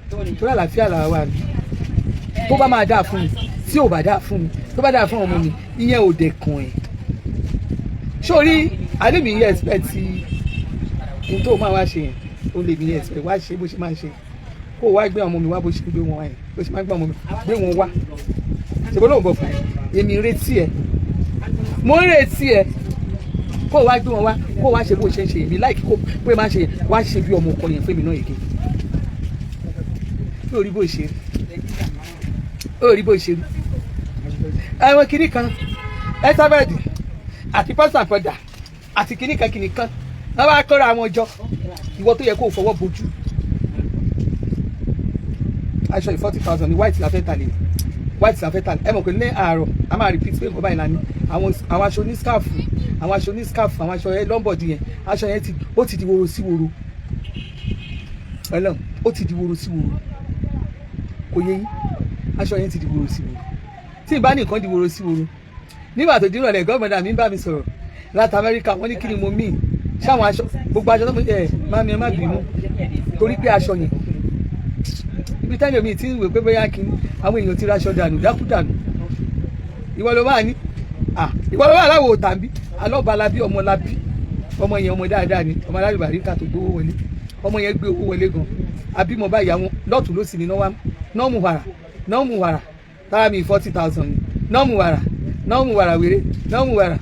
tó lálàáfíà làwa wà ní tó bá máa dáa fún mi tí ò bá dáa fún mi tó bá dáa fún ọmọ mi ìyẹn ò dẹkùn ẹ sórí àdébí yẹn expect n tó máa wá ṣe yẹn ó lè mi yẹn expect wá ṣe bó ṣe máa ṣe kó wá gbé ọmọ mi wá bó ṣe gbé wọn wá yẹn bó ṣe máa gbé ọmọ mi gbé wọn wá ṣèbó lóun bọ̀ fún èmi ń retí ẹ mo ń retí ẹ kó wá gbé wọn wá kó wá ṣe bó ṣe ń ṣe èmi láìkí kó pé má ṣe wá ṣe bí ọmọ ọkọ yẹn fún mi náà èké lórí bó ṣe rí lórí bó ṣe rí àwọn kìnnì kan ẹsàbẹ̀dì àti pọ́sàpọ̀dà àti kìnnì kan wọ́n bá kọ́ra àwọn ọjọ́ ìwọ tó yẹ kó fọwọ́ bojú aṣọ 40,000 ní white la fẹ́ tà lè white la fẹ́ tà ẹ mọ̀ pé ní àárọ̀ a máa repeat pé nǹkan báyìí lánìí àwọn aṣọ ní scarf àwọn aṣọ ẹ lọ́mbọ̀dì yẹn aṣọ yẹn ó ti di woro sí woro ọlọ́run ó ti di woro sí woro kò yẹ yín aṣọ yẹn ti di woro sí woro tí ì bá ní nǹkan di woro sí woro nígbà tó dín ìrọ̀lẹ́ gọ́ọ̀mọ̀dà mi ń bá mi sọ̀rọ̀ láti Amẹ́ríkà wọ́n ní kí ni mo mean ṣáwọn aṣọ gbogbo aṣọ tó mú mami ẹ má bínú torí pé aṣọ yẹn ibi tẹ́lẹ̀ mi ti ń wò pé bóyá kí àwọn èèyàn ti ra aṣọ dànù dákú dànù ìwọ ló máa ní ìwọ ló máa láwò tàbí alọ́ba labí ọmọ labí ọmọ yẹn ọmọ dáadáa ni ọmọ alábìbàrí ká tó gbówó wọlé ọmọ yẹn gbé owó wọlé gan àbímọ báyìí àwọn lọ́ọ̀tún ló sì ní nọ́ọ̀mù wàrà tára mi 40,000 ni nọ́ọ̀mù wàrà wéré nọ́ọ̀mù wàrà.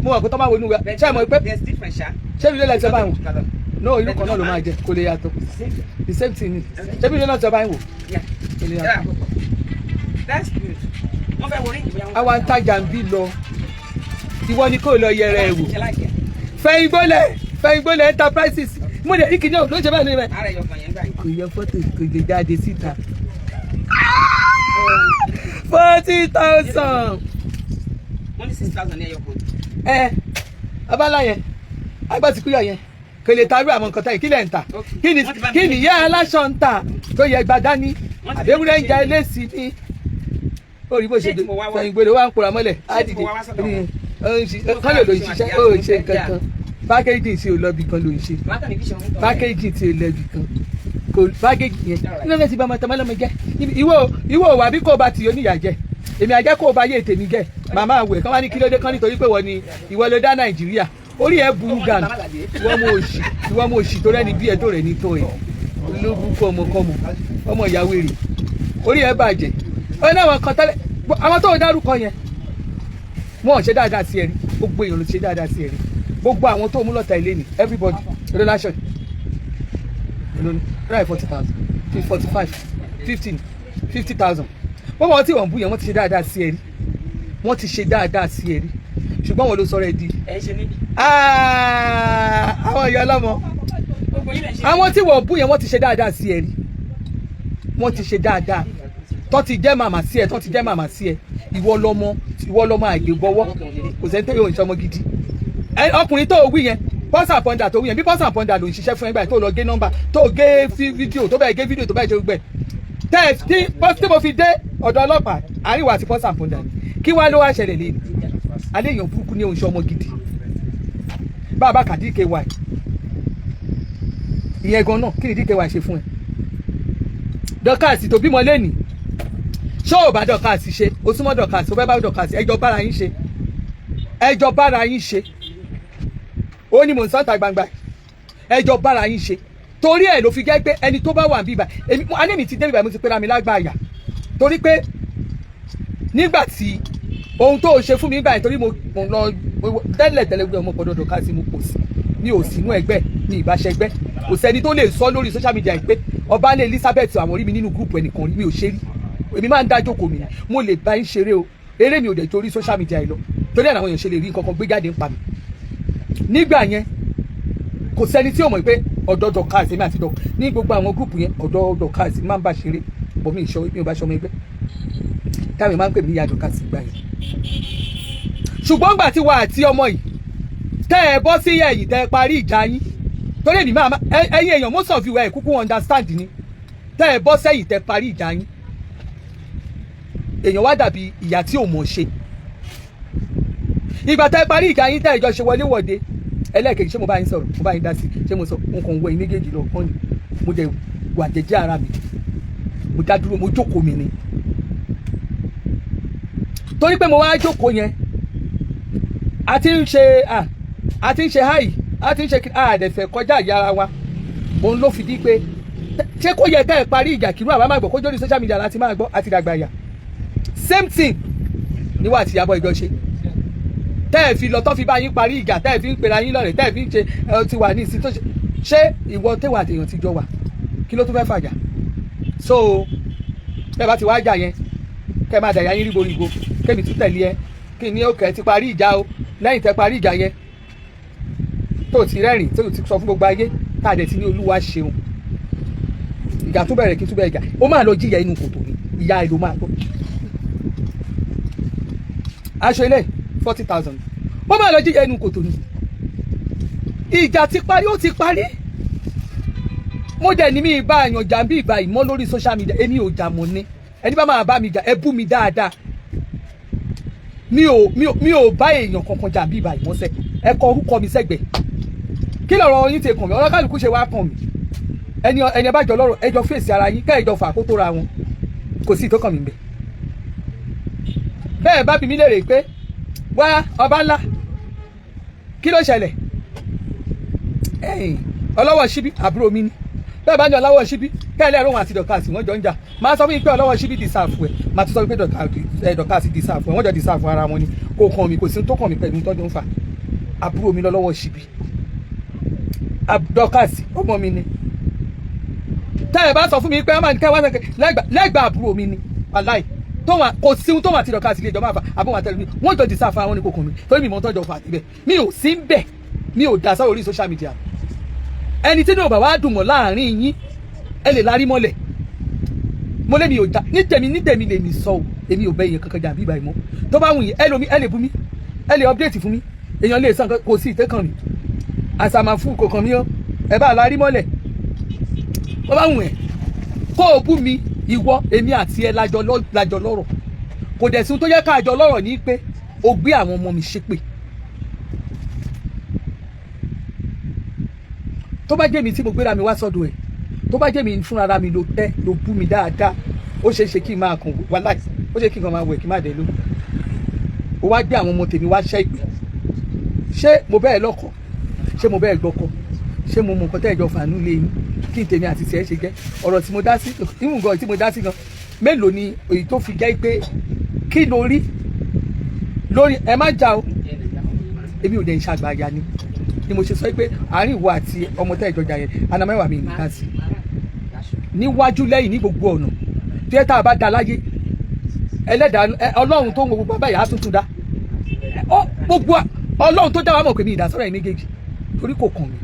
mo wà kó tó máa wo inú wa ṣé àmọ́ pé ṣé ibi lẹ́lẹ̀ tí ọba ń wò no inú kan náà ló máa jẹ kó lè yàtọ̀ the same thing ni ṣé ibi lẹ́lẹ̀ tí ọba ń wò kó lè yàtọ̀. àwa ń tajà ń bí lọ ìwọ ni kò lọ yẹrẹ ẹ wò fẹ̀yìngbólẹ̀ enterprises mo lè rí kìíní ọ̀ ló ṣe bẹ́ẹ̀ ni rẹ̀ kò yẹ fọ́tò kò lè jáde síta 40,000. Wọ́n ní 6,000 ní ẹyọ kan. Abala yẹn agbá ti kúyọ̀ yẹn kò lè tarú àwọn nǹkan táyì kí lẹ̀ ń tà kí ni ìyá aláṣọ ń tà tó yẹ gbadá ní àbẹ̀wúrẹ́ ń ja ilé sí ní orí bó ṣe dé fẹ̀yìngbólẹ̀ wà ń pòrà mọ́lẹ̀ á dìde kán lè lòun ṣiṣẹ́ ó ṣe kankan pákéjì tí ò lọ́bì kan ló ń ṣe pákéjì tí ò lọ́bì kan kò pákéjì yẹn nínú ẹ̀ ti bá ọmọ tọmọ lọ́mọ jẹ́ ìwọ wà bí kò bá ti oníyà jẹ́ èmi àjẹ́ kò bá yé tèmi jẹ́ màmá àwẹ̀ kán wá ní kí ló dé kán nítorí pé wọ́n ni ìwọ ló dá Nàìjíríà orí ẹ̀ burú gànù ìwọ mo òṣì tó rẹ́ni bí ẹ tó rẹ̀ ní tó ẹ̀ olóbùkọ́ ọmọ ìyàwó èrè orí ẹ̀ bàjẹ́ ó ní àwọn kan tẹ́lẹ̀ àwọn tó dárúkọ yẹn wọn ò ṣe dáadáa sí ẹ rí gbogbo èèyàn ló ṣe dáadáa sí ẹ rí gbogbo àwọn tó mú lọ́ta ilé ni everybody relation right 40,000 45 15 50,000 wọ́n mọ̀ tí wọ́n bú yẹn wọ́n ti ṣe dáadáa sí ẹ rí wọ́n ti ṣe dáadáa sí ẹ rí ṣùgbọ́n wọn ló sọ̀rọ̀ ẹ di àwọn ìyá ọlọ́mọ àwọn tí wọ́n bú yẹn wọ́n ti ṣe dáadáa sí ẹ rí wọ́n ti ṣe dáadáa tó ti jẹ́ màmá sí ẹ tó ti jẹ́ màmá sí ẹ ìwọ lọ́mọ àgbègbọ́wọ́ kò sẹ́ni tó yóò ń ṣọmọ gidi ọkùnrin tó wí yẹn pọ́sà pọ́ndà tó wí yẹn bí pọ́sà pọ́ndà ló ń ṣiṣẹ́ fún ẹgbẹ́ tó lọ gé nọ́mbà tó gé fídíò tó bẹ́ẹ̀ gé fídíò tó bẹ́ẹ̀ ṣe gbẹ tí mo fi dé ọ̀dọ̀ ọlọ́pàá àríwá àti pọ́sà pọ́ndà ni kí wá ló wá ṣẹlẹ̀ lé ní alẹ́ èèyàn burúkú ní oṣù ọmọ gidi bàbá kà DKY ìyẹn gan náà kí ni DKY ṣe fún ẹ dọ́kàsì tó bímọ lẹ́nìí ṣé ò bá dọ́kàsì ṣe o súnmọ́ dọ́kàsì o fẹ́ bá dọ́kàsì ẹjọ́ bára yín ṣe ó ní mò ń sọ́ta gbangba ẹjọ́ bára yín ṣe torí ẹ̀ ló fi jẹ́ pé ẹni tó bá wà ń bíbà èmi alẹ́ mi ti dé bíbà mo ti pera mi lágbàáyà torí pé nígbà tí ohun tó ṣe fún mi báyìí torí mo lọ tẹ́lẹ̀ gbé ọmọ pọ̀dọ̀ dọ́kàsì mo pò sí mi ò sínú ẹgbẹ́ mi ìbáṣẹgbẹ́ kò sẹ́ni tó lè sọ lórí social media pé ọba lè Elizabeth àwọn orí mi nínú gúrùpù ẹnìkan mi ò ṣe rí èmi máa ń dá jókòó mi mo lè bá ń ṣeré o eré mi ò dẹ̀ torí social media yìí lọ torí àwọn èèyàn ṣe lè rí nǹkan kan gbé jáde ń pa mi nígbà yẹn kò sẹ́ni tí ò mọ̀ pé ọ̀dọ̀ dọ̀kàsì mi àti dọ̀ ní gbogbo àwọn gúrùpù yẹn ọ̀dọ̀ dọ̀kàsì máa ń bá ṣeré bọ̀ mi ò bá ṣọmọ ẹgbẹ́ táwọn máa ń pè mí ìyá dọ̀kàsì gbà yẹn ṣùgbọ́n gbà tí wà àti ọmọ yìí tẹ́ ẹ bọ́ sí ẹ̀yìn tẹ́ ẹ parí ìjà yín torí èmi máa ẹ̀yin èèyàn most of you ẹ̀ kúkú understand ni tẹ́ ẹ bọ́ sẹ́yìn tẹ́ parí ìjà yín èèyàn wá dàbí ìyá tí ò mọ̀ ṣe. Ìgbà tẹ́ parí ìjà yín tẹ́ ìjọ ṣe wọlé wọ̀de ẹlẹ́ẹ̀kejì ṣé mo bá yín sọ̀rọ̀ mo bá yín dá sí ṣé mo sọ n kàn wọ ẹ̀yin méjèèjì lọ kán ni mo dẹ̀ wà jẹ́jẹ́ ara mi mo dá dúró mo jókòó mi ni torí pé mo wá jókòó yẹn a ti ń ṣe háì a ti ń ṣe àdẹ̀fẹ̀ kọjá ìyára wa òun ló fi di pé ṣé kó yẹ ká ẹ parí ìjà kírú àwa máa gbọ́ kó jórí social media láti máa gbọ́ àti dàgbà yà same thing ni wà àti Ìyábọ̀ ìjọ ṣe tẹ́ ẹ fi lọ tó fi bá yín parí ìjà tẹ́ ẹ fi ń pera yín lọ́rẹ̀ tẹ́ ẹ fi ń ṣe ti wà ní ìsìn tó ṣe ìwọ tẹ́wà àtẹ̀yàn ti jọ wà kí ló tún fẹ́ fàjà so bẹ́ẹ̀ bá ti wá jà yẹn kẹ́ máa dàyà yín ríboríbo kémi tún tẹ̀lé ẹ kí ni òkè ti parí ìjà o lẹ́yìn tẹ́ parí ìjà yẹn tó ti rẹ́rìn tó ti sọ fún gbogbo ayé tá a dẹ̀ ti ní Olúwa ṣeun ìjà tó bẹ̀rẹ̀ kí tún bẹ̀rẹ̀ ìjà ó máa lọ jíyà inú kòtò ni ìyá ẹ̀ ló máa tó aṣọ ilé 40,000 ó máa lọ jíyà inú kòtò ni ìjà ti parí ó ti parí mo dẹ̀ ní mi ìbá àyàn jà bí ìgbà ìmọ̀ lórí social media èmi ò jà mọ́ ní ẹni bá máa bá mi jà ẹ bú mi dáadáa mi ò bá èèyàn kankan jà bí ìgbà ìmọ̀ọ́sẹ̀ ẹ kọ orúkọ mi sẹ́gbẹ̀ẹ́ kí lọ̀rọ̀ yín ti kàn mí ọ̀rọ̀ kálukú ṣe wá kàn mí ẹni bá jọ lọ́rọ̀ ẹjọ́ fèsì ara yín kẹ́ ẹjọ́ fà kó tó ra wọn kò sí ìtókàn mi bẹ́ẹ̀ bẹ́ẹ̀ bá bi mí léèrè pé wá ọba ńlá kí ló ṣẹlẹ̀ ọlọ́wọ́ síbí àbúrò mi ni bẹ́ẹ̀ bá ní ọlọ́wọ́ síbí kẹ́lẹ́ ẹ̀rọ wọn àti dọ̀kásì wọ́n jọ ń jà máa sọ fún yín pé ọlọ́wọ́ síbí dìsáàfù ẹ̀ máa tún sọ pé dọ̀kásì dìsáàfù ẹ̀ wọ́n jọ dìsáàfù ara wọn ni kò kàn mí kò sí tó kàn mí pẹ̀lú tọ́jú ń fà àbúrò mi lọ́wọ́ síbí dọ̀kásì ọmọ mi ni tẹ́ ẹ bá sọ fún mi pé ọmọ nìkan wá sẹ́kẹ̀ lẹ́gbàá àbúrò mi ni wàláì kò sí ohun tó wà tí dọ̀kásì lè jọ máa fà àbúrò àtẹ̀lẹ́ mi wọ́n jọ dìsáàfù ara wọn ni kò kàn mí torí mi mọ́ tọ́jọ́ fà síbẹ̀ mi ò sí ń bẹ̀ mi ò dá sọ́rọ̀ orí social media ẹni tí ní ò bá wá dùn mọ́ láàrin yín ẹ lè larí mọ́lẹ̀ mo lé mi ò já ní tèmi lè mi sọ o èmi ò bẹ èèyàn kankan jà bí ìbá ìmọ̀ tó bá wù yín ẹ lè bú mi ẹ lè update fún mi èèyàn lè sàn kò sí ìtẹ́kàn mi àsàmà fún kò kàn mí ó ẹ bá larí mọ́lẹ̀ tó bá wù ẹ kó o bú mi ìwọ èmi àti ẹ lájọ lọ́rọ̀ kò dẹ̀ sí ohun tó yẹ ká àjọ lọ́rọ̀ ní pé o gbé àwọn ọmọ mi ṣépè tó bá jẹ́ mi tí mo gbéra mi wá sọ́dọ̀ ẹ̀ tó bá jẹ́ mi fúnra mi ló bú mi dáadáa ó ṣeé ṣe kí n máa kàn wá láì ó ṣe kí n kàn máa wẹ̀ kí n má dẹ̀ ló ó wá gbé àwọn ọmọ tèmi wá ṣẹ́ ìpè ṣé mo bẹ́ẹ̀ lọ́kọ ṣé mo bẹ́ẹ̀ gbọ́kọ ṣé mo mọ nǹkan tẹ́ ẹ̀jọ̀ fàánú lé yín kí n tèmi àti tiẹ̀ ṣe jẹ́ ọ̀rọ̀ tí mo dá sí ìwùn gan tí mo dá sí gan mélòó ni èyí tó fi jẹ́ pé kí lórí ẹ má jà o èmi ò dẹ̀ ń ṣàgbàyà ni mo ṣe sọ pé àárín ìwọ àti ọmọ tẹ́ ìjọjà yẹn anamẹ́wàá mi nìkan sí níwájú lẹ́yìn ní gbogbo ọ̀nà tí ẹ tá a bá da láyé ẹlẹ́dàá ọlọ́run tó ń wo gbogbo abáyà á tuntun dá gbogbo ọlọ́run tó dá wa mọ̀ pé mi ìdásọ́rọ̀ ẹ̀ méjèèjì torí kò kàn mí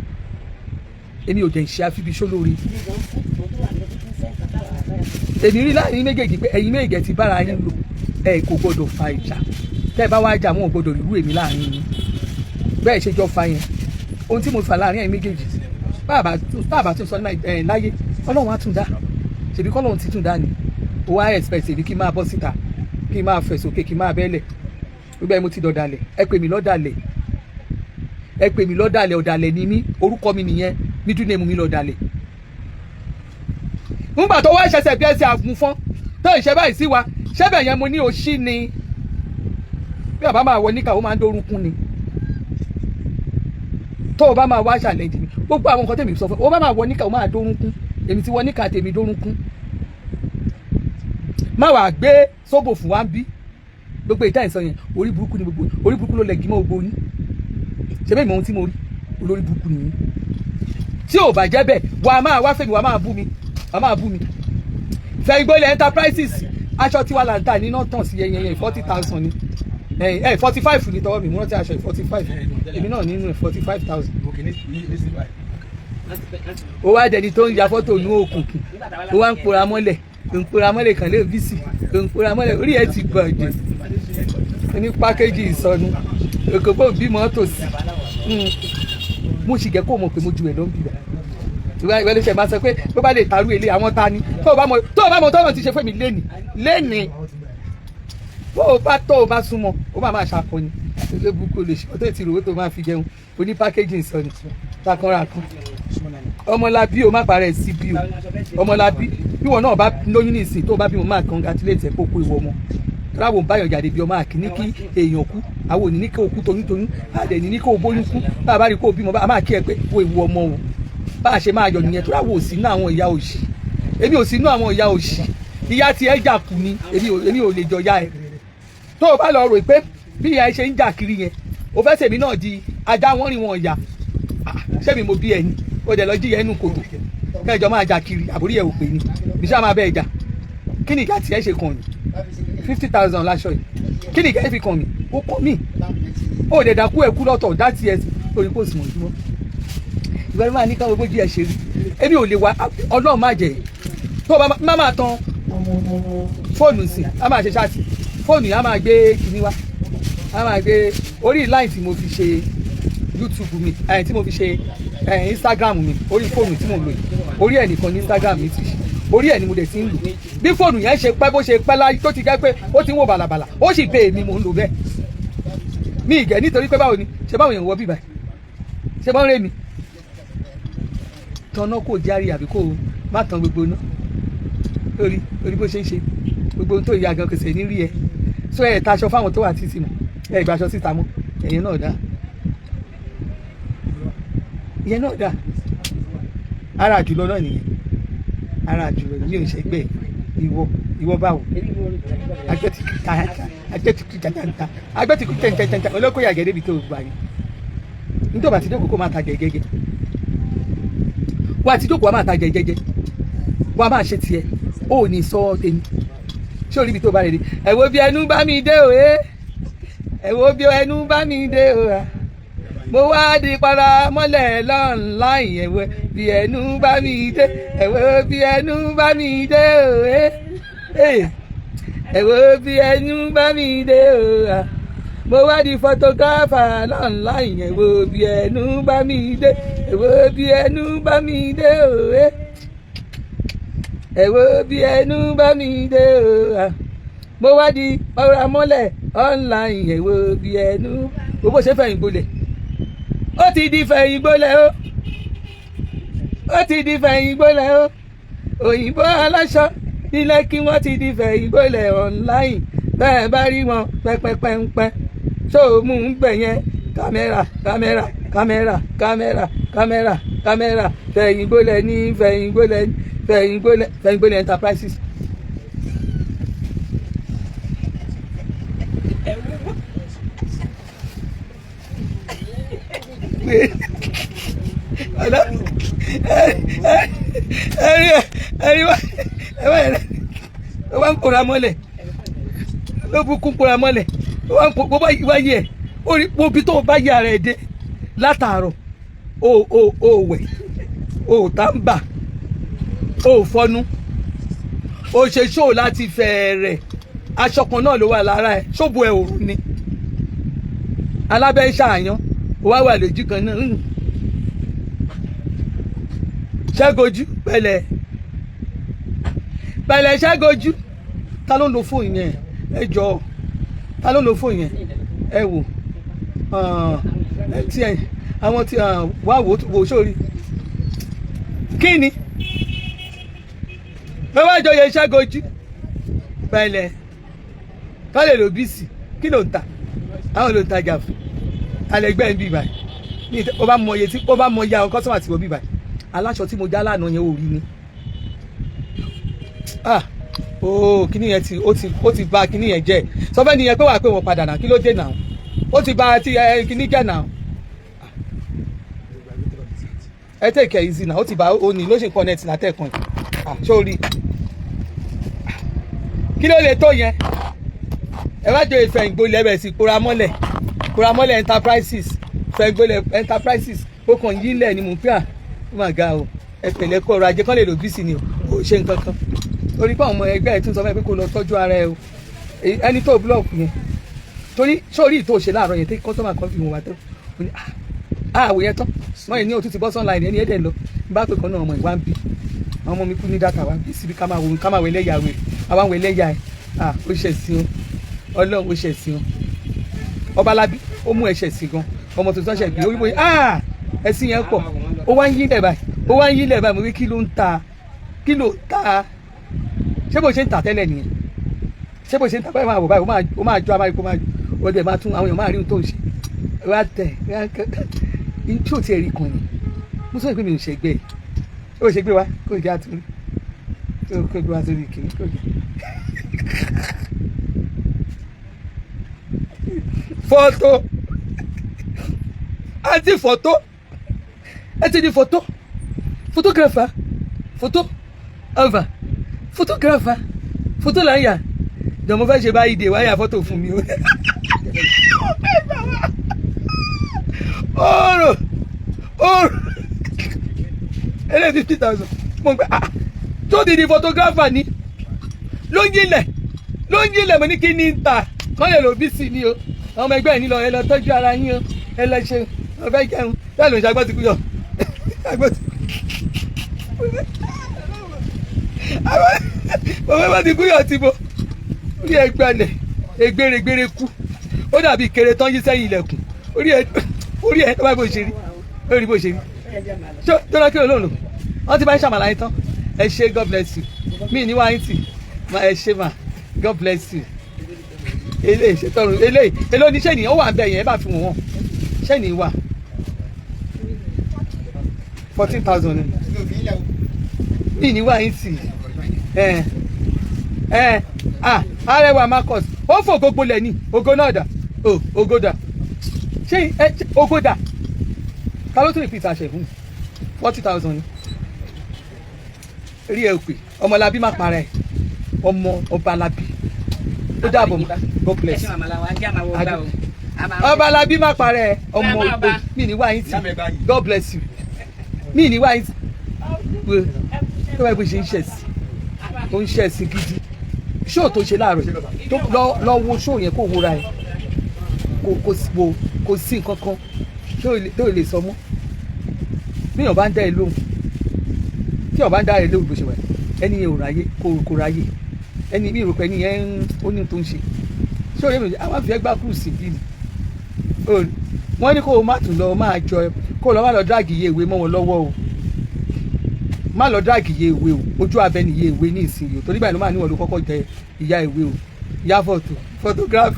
èmi ò jẹ́ ìṣe àfibíṣó lórí èmi rí láàrin méjèèjì pé ẹ̀yin méjèèjì ti bára yín lò ẹ kò gbọdọ̀ fa ìjà tẹ́ ẹ bá wá jà wọn ò gbọdọ̀ rírú èmi láàrin yín bẹ́ẹ̀ ṣe jọ fa yẹn ohun tí mo fà láàrin ẹ̀yin méjèèjì bàbá tún sọ láyé ọlọ́run á tún dá ṣèbí kọ́lọ́run ti tún dá ni ó wá expect ṣèbí kí n máa bọ́ síta kí n máa fẹ̀ sókè kí n máa bẹ́lẹ̀ gbogbo ẹ̀ mo ti dọ̀dàlẹ̀ ẹ pè mí lọ́dàlẹ̀ ọ̀dàlẹ̀ ni mí orúkọ mi nìyẹn middle name mi lọ́dàlẹ̀ nígbà tó wá ṣẹ̀ṣẹ̀ bí ẹsẹ̀ àgùnfọ́n tó ìṣe báyìí sí wa ṣẹ́bẹ̀ yẹn mo ní òṣì ni bí bàbá máa wọ níkà ó máa ń dórúnkún ni tó o bá máa wá ṣàlẹ́jì mi gbogbo àwọn nǹkan tèmi sọ fún o bá máa wọ níkà o máa dórúnkún èmi ti wọ níkà tèmi dórúnkún má wàá gbé sóbò fún wa ń bí gbogbo ìta ìsọ yẹn orí burúkú ni gbogbo orí burúkú ló lẹ́gí mọ́ gbogbo yín ṣe bẹ́ẹ̀ mọ ohun tí mo rí olórí burúkú ni yín tí ò bá jẹ́ bẹ́ẹ̀ wà á máa wá fẹ́mi wà á máa bú mi Fẹ́yìngbólẹ̀ enterprises aṣọ tiwa là ń tà ní náà tàn sí yẹn 40,000 ni 45 ní tọwọ́ mi mo rántí aṣọ 45 èmi náà nínú 45,000. ó wá dẹni tó ń ya fọ́tò ní òkùnkùn ó wá ń pora mọ́lẹ̀ kan lé bísí ó ń pora mọ́lẹ̀ orí ẹ̀ ti bàjẹ́ ní pákéjì ìsọnù òkòbó bímọ tòsí mo sì jẹ́ kó mọ̀ pé mo ju ẹ̀ lọ ń bìbà ìwé ló ṣe máa sọ pé bó bá lè tarú ilé àwọn ta ni tó o bá mọ tọ́nà ti ṣe fún mi lénìí bó o bá tó o bá súnmọ́ o máa ṣàkóni olóbùkún lè ṣe ọtọ́ ìtìrò owó tó máa fi jẹun oní packaging sọ ni takanra kan ọmọlábí o má parẹ́ sí bí o ọmọlábí bí wọn náà bá lóyún ní ìsìn tó bá bímọ máa congratulate ẹ̀ kó kó ìwọ ọmọ ráwọ̀ báyọ̀ jáde bí ọmọ àkíní kí èèyàn kú àwọn òní ní kí o kú toyúntoyún àdẹ̀ ní kí o bóyún kú bá a bá rí kó o bímọ bá a máa kí ẹ pé wo ìwọ ọmọ wọn bá a ṣe máa yọ nìyẹn tó ráwọ̀ òsì ní àwọn ìyá òṣì èmi ò sí inú àwọn ìyá òṣì ìyá tí ẹ jà kù ni èmi ò lè jọ ya ẹ tó o bá lọ rò pé bí ìyá ẹ ṣe ń jà kiri yẹn o fẹ́ sèmi náà di ajá wọn rìn wọn ìyá ṣé mi mo bí ẹni o dẹ̀ lọ jí ẹnu kòtò kẹjọ máa jà kiri àbúrí ẹ ò pè ní bí sá máa bẹ́ẹ̀ jà kí ni ìyá tí ẹ ṣe kàn ní 50,000 láṣọ yìí kí ni ìyá ẹ fi kàn mí ó kàn mí ó dẹ̀ dákú ẹ kú lọ́tọ̀ dátì ẹ lórí kò sì mọ̀ ojúmọ́ ìgbàlú máa ní káwọn ogójì ẹ ṣe rí èmi ò lè wá ọlọ́run má jẹ tó o bá máa tan fóònù sí a máa ṣe ṣáàtì fóònù yìí a máa gbé kíní wá a máa gbé orí line tí mo fi ṣe YouTube mi tí mo fi ṣe Instagram mi orí fóònù tí mo lò yìí orí ẹ̀ nìkan ní Instagram mi ti ṣe orí ẹ̀ ni mo dẹ̀ ti ń lò bí fóònù yẹn ṣe pẹ́ bó ṣe pẹ́ láyé tó ti jẹ́ pé ó ti ń wò bàlàbàlà ó sì bẹ́ẹ̀ mi mò ń lò bẹ́ẹ̀ mi ìgẹ̀ nítorí pé báwo ni ṣe báwo yẹn wọ bíbá ṣe bá ń rè mí tanná kò járe àbí kò má tan gbogbo náà orí bó ṣe ń ṣe gbogbo ohun tó yà gan kò sì ní rí ẹ so ẹ taṣọ fáwọn tó wà títì mọ ẹ gbaṣọ síta mọ ẹ̀yẹn náà dá ìyẹn náà dá ara àjùlọ náà nìyẹn ara àjùlọ ní òun ṣẹgbẹ ìwọ báwo agbẹtìkú jàǹtà agbẹtìkú tẹntẹntẹntẹ olóko yàgẹ débi tó gbà yìí nítorí àti dókòó kó máa ta gẹgẹgẹ wà á ti dókòó wà máa ta gẹgẹgẹ wà á máa ṣe tiẹ̀ ó ní sọ tèmi ṣé orí ibi tó bá rẹ̀ dé ẹ wo bí ẹnu bá mi dé o ẹ wo bí ẹnu bá mi dé o mo wá di para mọ́lẹ̀ lọ́nláìn ẹ wo bí ẹnu bá mi dé ẹ wo bí ẹnu bá mi dé o ẹ wo bí ẹnu bá mi dé o mo wá di photographer lọ́nláìn ẹ wo bí ẹnu bá mi dé ẹ wo bí ẹnu bá mi dé o ẹ wo bí ẹnu bá mi dé o mo wá di ọ̀rọ̀ amọ́lẹ̀ online ẹ wo bí ẹnu gbogbo ṣe fẹ̀yìn gbolẹ̀ ó ti di fẹ̀yìn gbolẹ̀ ó ti di fẹ̀yìn gbolẹ̀ o òyìnbó aláṣọ ilé kí wọ́n ti di fẹ̀yìn gbolẹ̀ online bẹ́ẹ̀ bá rí wọn pẹ́pẹ́pẹ́ńpẹ́ tó mú un gbẹ̀ yẹn kámẹ́rà kámẹ́rà kámẹ́rà kámẹ́rà kámẹ́rà kámẹ́rà fẹ̀yìn gbolẹ̀ ní fẹ̀yìn gbolẹ̀ ní Fẹ́yìngbélé enterprises. wọ́n ń kóra mọ́lẹ̀ ló bukún kóra mọ́lẹ̀ wọ́n ń kó wáyé ẹ̀ orí tó bá yà rẹ̀ dé látàárọ̀ ó wẹ̀ ó tàǹbà ó fọnú ó ṣe ṣó láti fẹ̀rẹ̀ aṣọ kan náà ló wà lára ẹ̀ ṣóbo ẹ̀ òru ni alábẹ́ ṣàyàn ó wá wà lójú kan náà ṣẹ́gojú pẹ̀lẹ́ ṣẹ́gojú ta ló ń lo fóònù yẹn ẹ jọ ta ló ń lo fóònù yẹn ẹ wò tí àwọn tí wà wò sórí kí ni ẹ wá jọ yẹ ṣẹ́gojú pẹ̀lẹ́ kọ́ lè lo bíìsì kí ló ń ta àwọn ló ń tajà fún alẹ́gbẹ́ ń bí báyìí ó bá mọ iye tí ó bá mọ iye àwọn kọ́sọ́mà tí wọ́n bí báyìí aláṣọ tí mo já lánàá yẹn ò rí ni kíní yẹn ó ti bà kíní yẹn jẹ́ sọfẹ́ nìyẹn pé wà pé wọ́n padà náà kí ló dé náà ó ti bà ti kíní jẹ́ náà ẹ take it easy náà ó ti bà òní ló ṣe connect látẹ̀kàn sórí kí ló lè tó yẹn ẹ wá jọ ìfẹ̀yìngbólẹ̀ ẹ̀bẹ̀ sí kóramọ́lẹ̀ enterprises fẹ̀yìngbólẹ̀ enterprises ó kàn yí lẹ̀ ni mò ń pè ó mà ga o ẹ pẹ̀lẹ́ kó ọrọ̀ ajé kán lè lò bísí ni o ṣe nǹkan kan torí pé àwọn ọmọ ẹgbẹ́ ẹ̀ tún sọ fún ẹ pé kó lọ tọ́jú ara ẹ o ẹni tó búlọ̀kù yẹn torí sórí ìtò ṣe láàárọ̀ yẹn tí kọ́sọ́mà kan fi wọn wá tó ó ní àwò yẹn tán wọ́n yẹn ní òtún ti bọ́ sọ́nláìn ẹni ẹ̀dẹ̀ lọ bá pè kan náà ọmọ ìwà ń bí àwọn ọmọ mi kú ní dátà wá bí síbi ká máa wẹ lẹ́yà wẹ̀ àwọn wẹ lẹ́yà ẹ̀ ó ṣe sí o Ọlọ́run ó ṣẹ̀ sí wọn Ọbalábí ó mú ẹ̀ṣẹ̀ sí gan ọmọ tuntun ṣẹ̀ bí oyinbo ẹ̀sìn yẹn pọ̀ ó wá ń yílẹ̀ báyìí mo rí kí ló ń ta ṣé bó ṣe ń tà tẹ́lẹ̀ nìyẹn ṣé bó ṣe ń tà báyìí máa wò báyìí ó máa jọ amáyé kó máa ó dẹ̀ máa tún àwọn èèyàn máa rí ohun tó ń ṣe wá tẹ̀ tí ò tiẹ̀ rí kan ni mo sọ pé mi ò ṣègbè ó ṣègbè wa kó ìjà àtúrí kó gbé wa sórí ìkíní kó gbé. Photo anti photo ẹ ti di photo photographer photo over photographer photo là ń yà jọ mo fẹ́ ṣe báyìí dé wáyà photo fún mi o ọ̀rọ̀ ẹlẹ́ 50,000 mo gbé tó di photographer ni ló ń yílẹ̀ mo ní kí ni ń ta wọ́n lè lò bí sí ni o ọmọ ẹgbẹ́ ẹ̀ nílọ ẹ lọ tọ́jú ara yín o ẹ lọ ṣe ọ̀fẹ́ jẹun bẹ́ẹ̀ ló ń ṣe agbọ́n ti kú yọ ọmọ ti kú yọ ti bo orí ẹ gbalẹ̀ egbèrègbèrè kú ó dàbí kéré tán yí sẹ́yìn ilẹ̀kùn orí ẹ tó bá bó ṣe rí lórí bó ṣe rí tó lọ kí ló lóun lò wọ́n ti bá ń ṣàmàlà yín tán ẹ ṣe God bless you mí ní wáyé tì ẹ ṣe mà God bless you eléyìí ṣètọrùn eléyìí oníṣẹ́ ènìyàn ó wà ń bẹ yẹn ẹ bá fi wọ́n ṣẹ́ ènìyàn wà 14,000 ni mí ní wáyé tì arẹwà Marcus ó fò gbogbo lẹ̀ ní ògo náà dà ògo dà ṣé ògo dà ta ló tún repeat àṣẹ fún 40,000 ni rí ẹ pé ọmọlábí má para ẹ ọmọ Ọbalábí ó dàbọ̀ mọ́ God bless Ọbalábí má para ẹ ọmọ ògbó mí ní wáyé tì God bless you mí ní wáyé tì tó bá gbé ṣe ń ṣẹ̀ sí ó ń ṣẹ̀ sí gidi ṣóò tó ṣe láàárọ̀ tó lọ wo ṣóò yẹn kó wúra ẹ kò sí nǹkan kan tó lè sọ mọ́ bí èèyàn bá ń dá ẹ lóhùn tí èèyàn bá ń dá ẹ lóhùn bó ṣe wà ẹni yẹn ò ráyè kò ráyè ẹni bí ìròpẹ́ ẹni yẹn ó ní tó ń ṣe ṣóò yẹn àwọn àfihàn gbá kúrò sí bíi wọ́n ní kó o má tún lọ máa jọ ẹ kó o lọ má lọ dráàgì iye ìwé mọ́ wọn lọ́wọ́ o má lọ dráàgì iye ìwé o ojú abẹ ni iye ìwé ní ìsinyìí o torí báyìí ló máa níwọ̀n ló kọ́kọ́ jẹ ìyá ìwé o ìyá fọ́tò photograph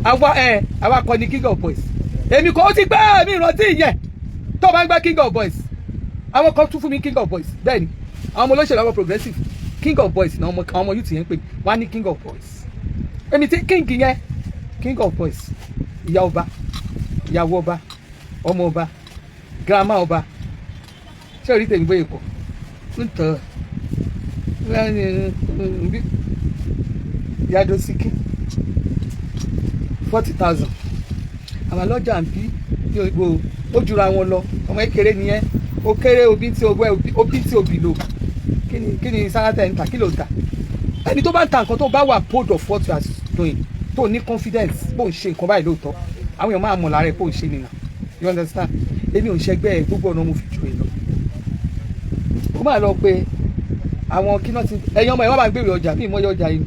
àwa kọ́ ni king of boys èmi kò ti gbẹ́ mi ìrántí ìyẹn tó o bá ń gbẹ́ king of boys àwọn kan tún fún mi king of boys bẹ́ẹ̀ ni àwọn ọmọ olóṣèlú àwọn progressive king of boys ni àwọn ọmọ youth yẹn ń pè wá ní king of boys èmi ti king yẹn king of boys ìyá ọba ìyàwó ọba ọmọ ọba grandma ọba ṣé orí tèmi bóyá kọ ń tọ yàdó síkí 40,000 àwọn lọ́jà ń bí yóò ó jura wọn lọ ọmọ kékeré nìyẹn ó kéré obì tí obì lò kí ni sáratẹ ń ta kí ló ń ta ẹni tó bá ń ta nǹkan tó bá wà proud of what you are doing tó ní confidence bó ń ṣe nǹkan báyìí lóòótọ́ àwọn èèyàn máa mọ̀ lára ẹ̀ bó ń ṣe nìyà you understand èmi ò ń ṣẹgbẹ́ ẹ̀ gbogbo ọ̀nà mo fi jù ẹ̀ lọ ó máa lọ pé àwọn kí náà ti ẹ̀yin ọmọ ẹ̀ wọ́n máa ń gbèrè ọjà bí ìmọ̀ye ọjà yìí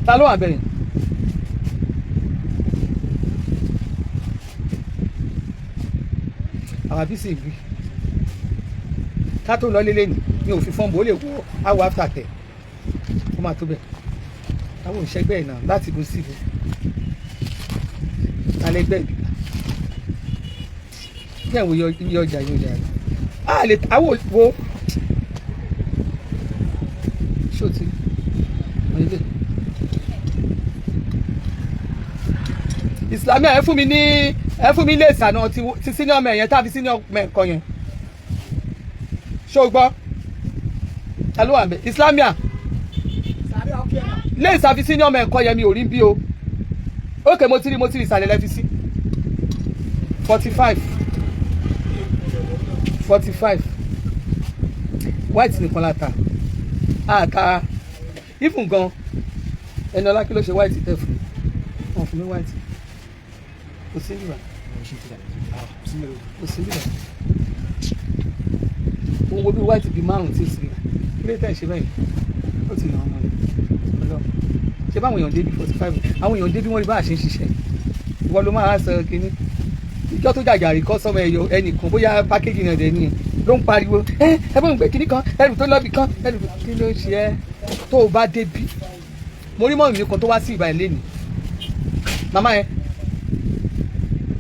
ta ló wà bẹ̀rẹ̀ àwọn àbísí ìlú ká tó lọ lélẹ̀ ní mi ò fi fọ́ọ̀mù ó lè wọ àwọ̀ after 10 ó máa tó bẹ̀ àwọn òṣègbè ẹ̀ náà láti bó síbò alẹ́gbẹ́ ìbí kí àwọn iye ọjà yóò jà á lè àwọn wo ṣòtì ọ̀yẹ́lẹ̀ Islamia ẹ fún mi ilé ìsànà ti senior men yẹn tàbí senior men kan yẹn ṣó gbọ́ ta ló wà ń bẹ Islamia ilé ìsàfi senior men kan yẹn mi ò rí bí o ókè mo ti rí ìsàlẹ̀ lẹ́fi sí 45 white nìkan láta àta even gan ẹni ọlá kí ló ṣe white tẹ fún wọn fún mi white kò sí nígbà kò sí nígbà ó wo bí white bí márùn tí ó sì rí ilé tẹ̀ ṣe bẹ́ẹ̀ ó ti yàn ọmọ rẹ̀ lọ ṣe báwọn èèyàn dé bí 45 àwọn èèyàn dé bí wọ́n rí bá àṣẹ ń ṣiṣẹ́ ìwọ ló máa sọ kínní ìjọ tó jàjàrí kọ́ sọmọ ẹ̀yọ ẹnìkan bóyá pákéjì náà dẹ̀ nìyẹn ló ń pariwo ẹ bá ń gbé kínní kan ẹrù tó lọ́bì kan ẹrù kí ló ń ṣe ẹ́ tó o bá débi mo rí mọ́mì mi kan tó wá sí ìbàyẹ̀ lẹ́nu màmá yẹn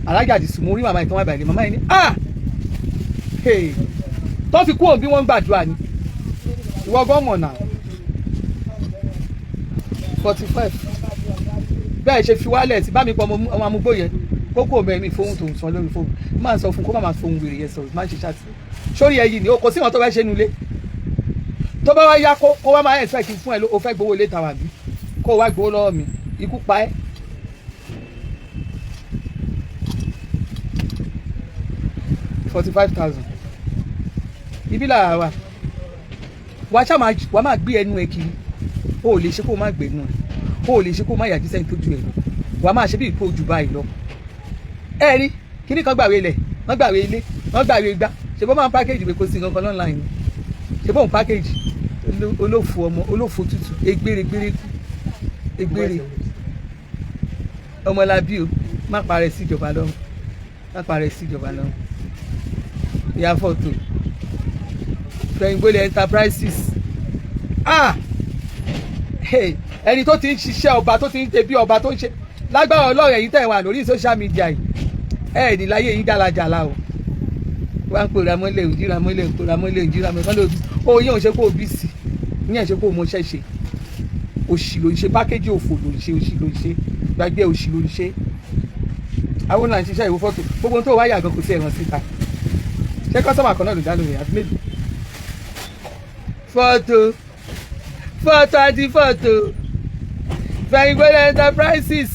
alájà dìsú mo rí màmá yẹn tó wá ìbàyẹ̀ lẹ́nu màmá yẹn ní tó fi kú òun bí wọ́n ń gbàdúrà ni ìwọ gọ́mọ̀ náà 45 bẹ́ẹ̀ ṣe fi wálẹ̀ tí bá mi pọ̀ ọmọ amúgbó yẹn kókó mẹ́rin fóun tó ń san lórí fóun máa ń sọ fún kó má máa fohùn wèrè yẹn sọ̀rọ̀ máa ń ṣe ṣáàtì sórí ẹyìn ni o kò sí wọn tó fẹ́ ṣe nulẹ̀ tó bá wá yá kó wá máa expect fún ẹ o fẹ́ gbowó ilé tàwa bí kó wá gbowó lọ́wọ́ mi ikú pa ẹ́. $45,000 ibi làrá wa wàá máa gbé ẹnu ẹ kiri o ò lè ṣe kó o má gbẹnu ẹ o ò lè ṣe kó o má yàjú sẹ́yìn tó ju ẹ lọ wàá máa ṣe bí ìkó ojú báyìí lọ. ẹ rí kíní kan gbàwé ilẹ̀ wọ́n gbàwé ilé wọ́n gbàwé igbá ṣe bó máa ń pákéjì pé kò sí nǹkan kan online ni ṣe bó ń pákéjì olófo ọmọ olófo tútù egbére egbére ọmọlábí o má parẹ́ sí ìjọba lọ́rùn má parẹ́ sí ìjọba lọ́rùn ìyá fọ́tò Gbogbo enterprises ẹni tó ti ń ṣiṣẹ́ ọba tó ti ń tẹ̀bí ọba tó ń ṣe lágbára ọlọ́run ẹ̀yin tẹ̀ wà lórí social media yìí ní láyé yín jálajàla o wá ń pòrà mọ́lẹ̀ òjìrà mọ́lẹ̀ òpòrà mọ́lẹ̀ òjìrà mọ́lẹ̀ òbí òye òun ṣe kó o bí sí ìyẹn ṣe kó o mọṣẹ́ ṣe òṣì ló ń ṣe pákéjì òfò ló ń ṣe òṣì ló ń ṣe gbàgbé òṣì ló ń ṣe àwọn náà ń ṣiṣẹ́ ìwé fọ́tò gbogbo tó wáyà gan kò sí ẹ̀ràn síta ṣé kọ́sọ́mà kan náà ló dá lórí àti mélòó fọ́tò àti fọ́tò Gbogbo enterprises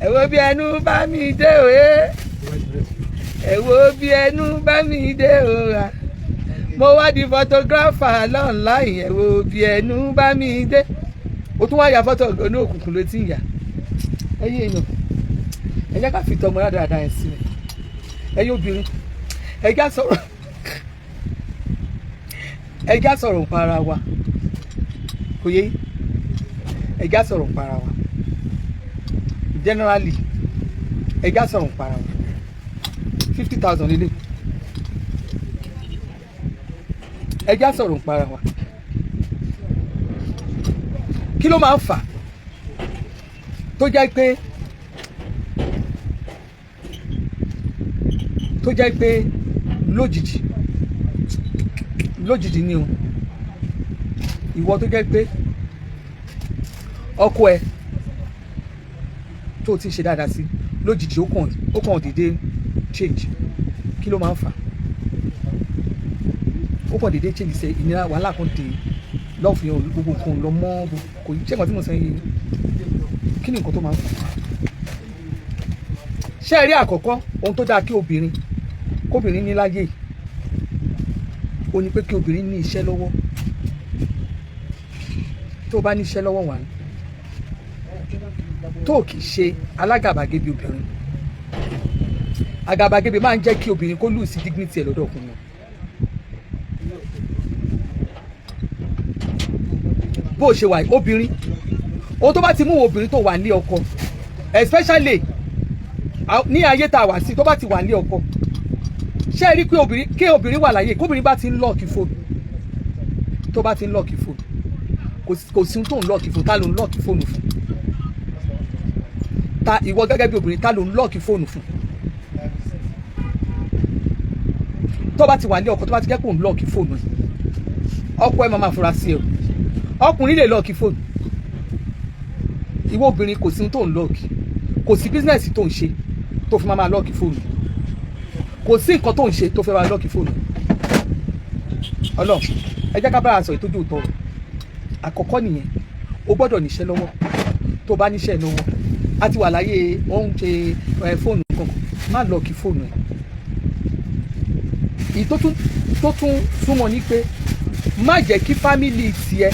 ẹ wo bí ẹnu bá mi dé òye ẹ wo bí ẹnu bá mi dé òra mo wá di photographer online ẹ wo bí ẹnu bá mi dé o tún wá ya fọ́tò ní òkùnkùn ló ti ń yà ẹ̀yin èèyàn ẹ jẹ́ ká fi tọmọ dáadáa ẹ̀ sílẹ̀ ẹ̀yin obìnrin ẹ já sọ̀rọ̀ nípa ara wa kò yé ẹ já sọ̀rọ̀ nípa ara wa generally ẹ já sọ̀rọ̀ nípa ara wa 50,000 lélẹ̀ ẹ já sọ̀rọ̀ nípa ara wa kí ló máa ń fà tó jẹ́ pé lójijì ni o ìwọ tó jẹ́ pé ọkọ ẹ tó ti ṣe dáadáa sí lójijì ó kàn dédé change kí ló máa ń fà ó kàn dédé change ṣe ìnira wàhálà kan dé lọ́ọ̀fù yẹn gbogbo nǹkan lọ mọ́ kò ṣé nǹkan tí mo sọ yìí kí ni nǹkan tó máa ń fà ṣé ẹ rí àkọ́kọ́ ohun tó dáa kí kóbìnrin ní láyé ó ní pé kí obìnrin ní iṣẹ́ lọ́wọ́ tó bá ní iṣẹ́ lọ́wọ́ wà ní tó kì í ṣe alágàbàgebè obìnrin àgàbàgebè máa ń jẹ́ kí obìnrin kó lose dignity ẹ̀ lọ́dọ̀ ọkùnrin bó o ṣe wà obìnrin ohun tó bá ti mú obìnrin tó wà ní ọkọ especially ní ayé tá a wà sí tó bá ti wà ní ọkọ ṣé ẹ rí pé kí obìnrin wà láyé kóbìnrin bá ti ń lọ́ọ̀kì fóònù tó bá ti ń lọ́ọ̀kì fóònù kò sí tó ń lọ́ọ̀kì fóònù tá ló ń lọ́ọ̀kì fóònù fún ta ìwọ gẹ́gẹ́ bí obìnrin tá ló ń lọ́ọ̀kì fóònù fún tó bá ti wà ní ọkọ tó bá ti jẹ́ kó ń lọ́ọ̀kì fóònù ọkọ ẹ máa fura sí ẹ ọkùnrin lè lọ́ọ̀kì fóònù ìwọ obìnrin kò sí tó ń lọ́ọ̀kì kò sí bísínẹ́sì tó ń ṣe tó fi máa lọ́ọ̀kì fóònù kò sí nǹkan tó ń ṣe tó fẹ́ máa lọ́ọ̀kì fóònù Ọlọ́run ẹ jẹ́ ká bára sọ ìtọ́jú òótọ́ àkọ́kọ́ nìyẹn o gbọ́dọ̀ níṣẹ́ lọ́wọ́ tó bá níṣẹ́ lọ́wọ́ a ti wà láyé wọ́n ń ṣe fóònù kankan má lọ́ọ̀kì fóònù ẹ̀ èyí tó tún súnmọ́ ní pé má jẹ́ kí fámìlì tiẹ̀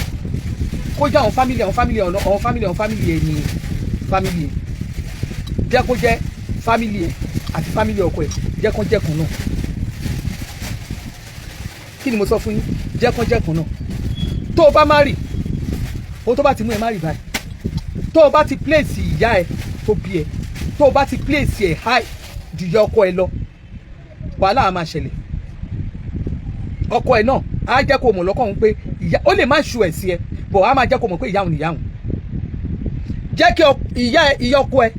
kó jẹ́ àwọn fámìlì ẹ̀ ní fámìlì ẹ̀ jẹ́ kó jẹ́ fámìlì ẹ̀ àti fámìlì ọkọ ẹ̀ jẹ́ kó jẹ́ kan náà kí ni mo sọ fún yín jẹ́kànjẹ́kàn náà tó o bá má rì ohun tó bá ti mú ẹ má rì báyìí tó o bá ti place ìyá ẹ tó bí ẹ tó o bá ti place ẹ high ju ìyá ọkọ ẹ lọ wàhálà á máa ṣẹlẹ̀ ọkọ ẹ náà á jẹ́ kó mọ̀ lọ́kàn òun pé ìyá ó lè má ṣu ẹ̀ sí ẹ bọ̀ á máa jẹ́ kó mọ̀ pé ìyá òun nìyá òun jẹ́ kí ìyá ọkọ ẹ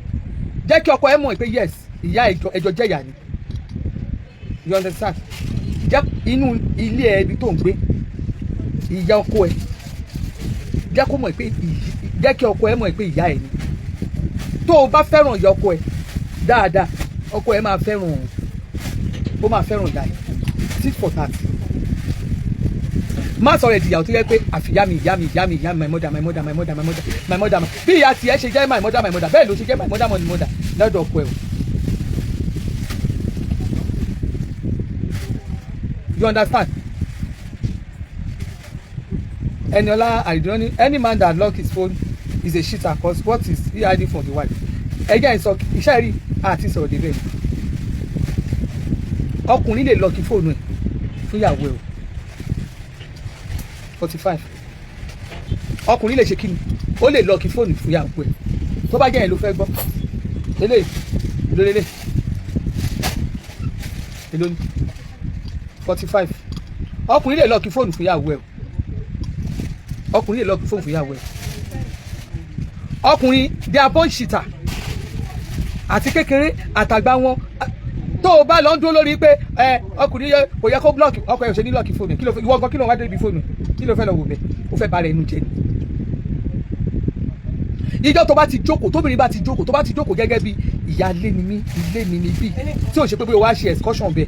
jẹ́ kí ọkọ ẹ mọ̀ pé yes ìyá ẹjọ jẹ́yà ni you understand jẹ́ inú ilé ẹ ibi tó ń gbé ìyá ọkọ ẹ jẹ́ kó mọ̀ pé jẹ́ kí ọkọ ẹ mọ̀ pé ìyá ẹ ni tó o bá fẹ́ràn ìyá ọkọ ẹ dáadáa ọkọ ẹ máa fẹ́ràn ó máa fẹ́ràn ìyá ẹ tit for tat má sọ̀rọ̀ ìdìyàwó tó yẹ pé àfìyá mi ìyá mi ìyá mi ìyá mi my mother my mother my mother my mother my mother bí ìyá tiẹ̀ ṣe jẹ́ my mother bẹ́ẹ̀ ló ṣe jẹ́ my mother my mother lọ́dọ̀ ọkọ ẹ̀ o. You understand? Eniola Aridoni, any man that lock his phone is a cheater cause what is he hiding from the wife? Ẹjẹ́ ìsọ iṣẹ́ rí àti sọ̀rọ̀ débẹ̀ ọkùnrin lè lọ́ọ̀kì fóònù ẹ̀ fún ìyàwó ẹ̀ o 45 ọkùnrin lè ṣe kí ni ó lè lọ́ọ̀kì fóònù fún ìyàwó ẹ̀ tó bá jẹ́ yẹn ló fẹ́ gbọ́ eléyìí lólélẹ̀ èló ni 45 ọkùnrin lè lọ́ọ̀kì fóònù fún ìyàwó ẹ̀ ọkùnrin lè lọ́ọ̀kì fóònù fún ìyàwó ẹ̀ ọkùnrin they are born cheater àti kékeré àtàgbà wọn tó o bá lọ ń dúró lórí pé ọkùnrin yẹ kò yẹ kó blọọkì ọkọ ẹ ò ṣe ní lọọkì fóònù kí ló ìwọ gan kí ló wá débi fóònù kí ló fẹ́ lọ wò bẹ ó fẹ́ bára ẹnu jẹ ni ìjọ tó bá ti jókòó tóbìnrin bá ti jókòó tó bá ti jókòó gẹ́gẹ́ bí ìyá ilé ni mí ilé mi ni bí tí ò ṣe pé o wá ṣe excursion bẹ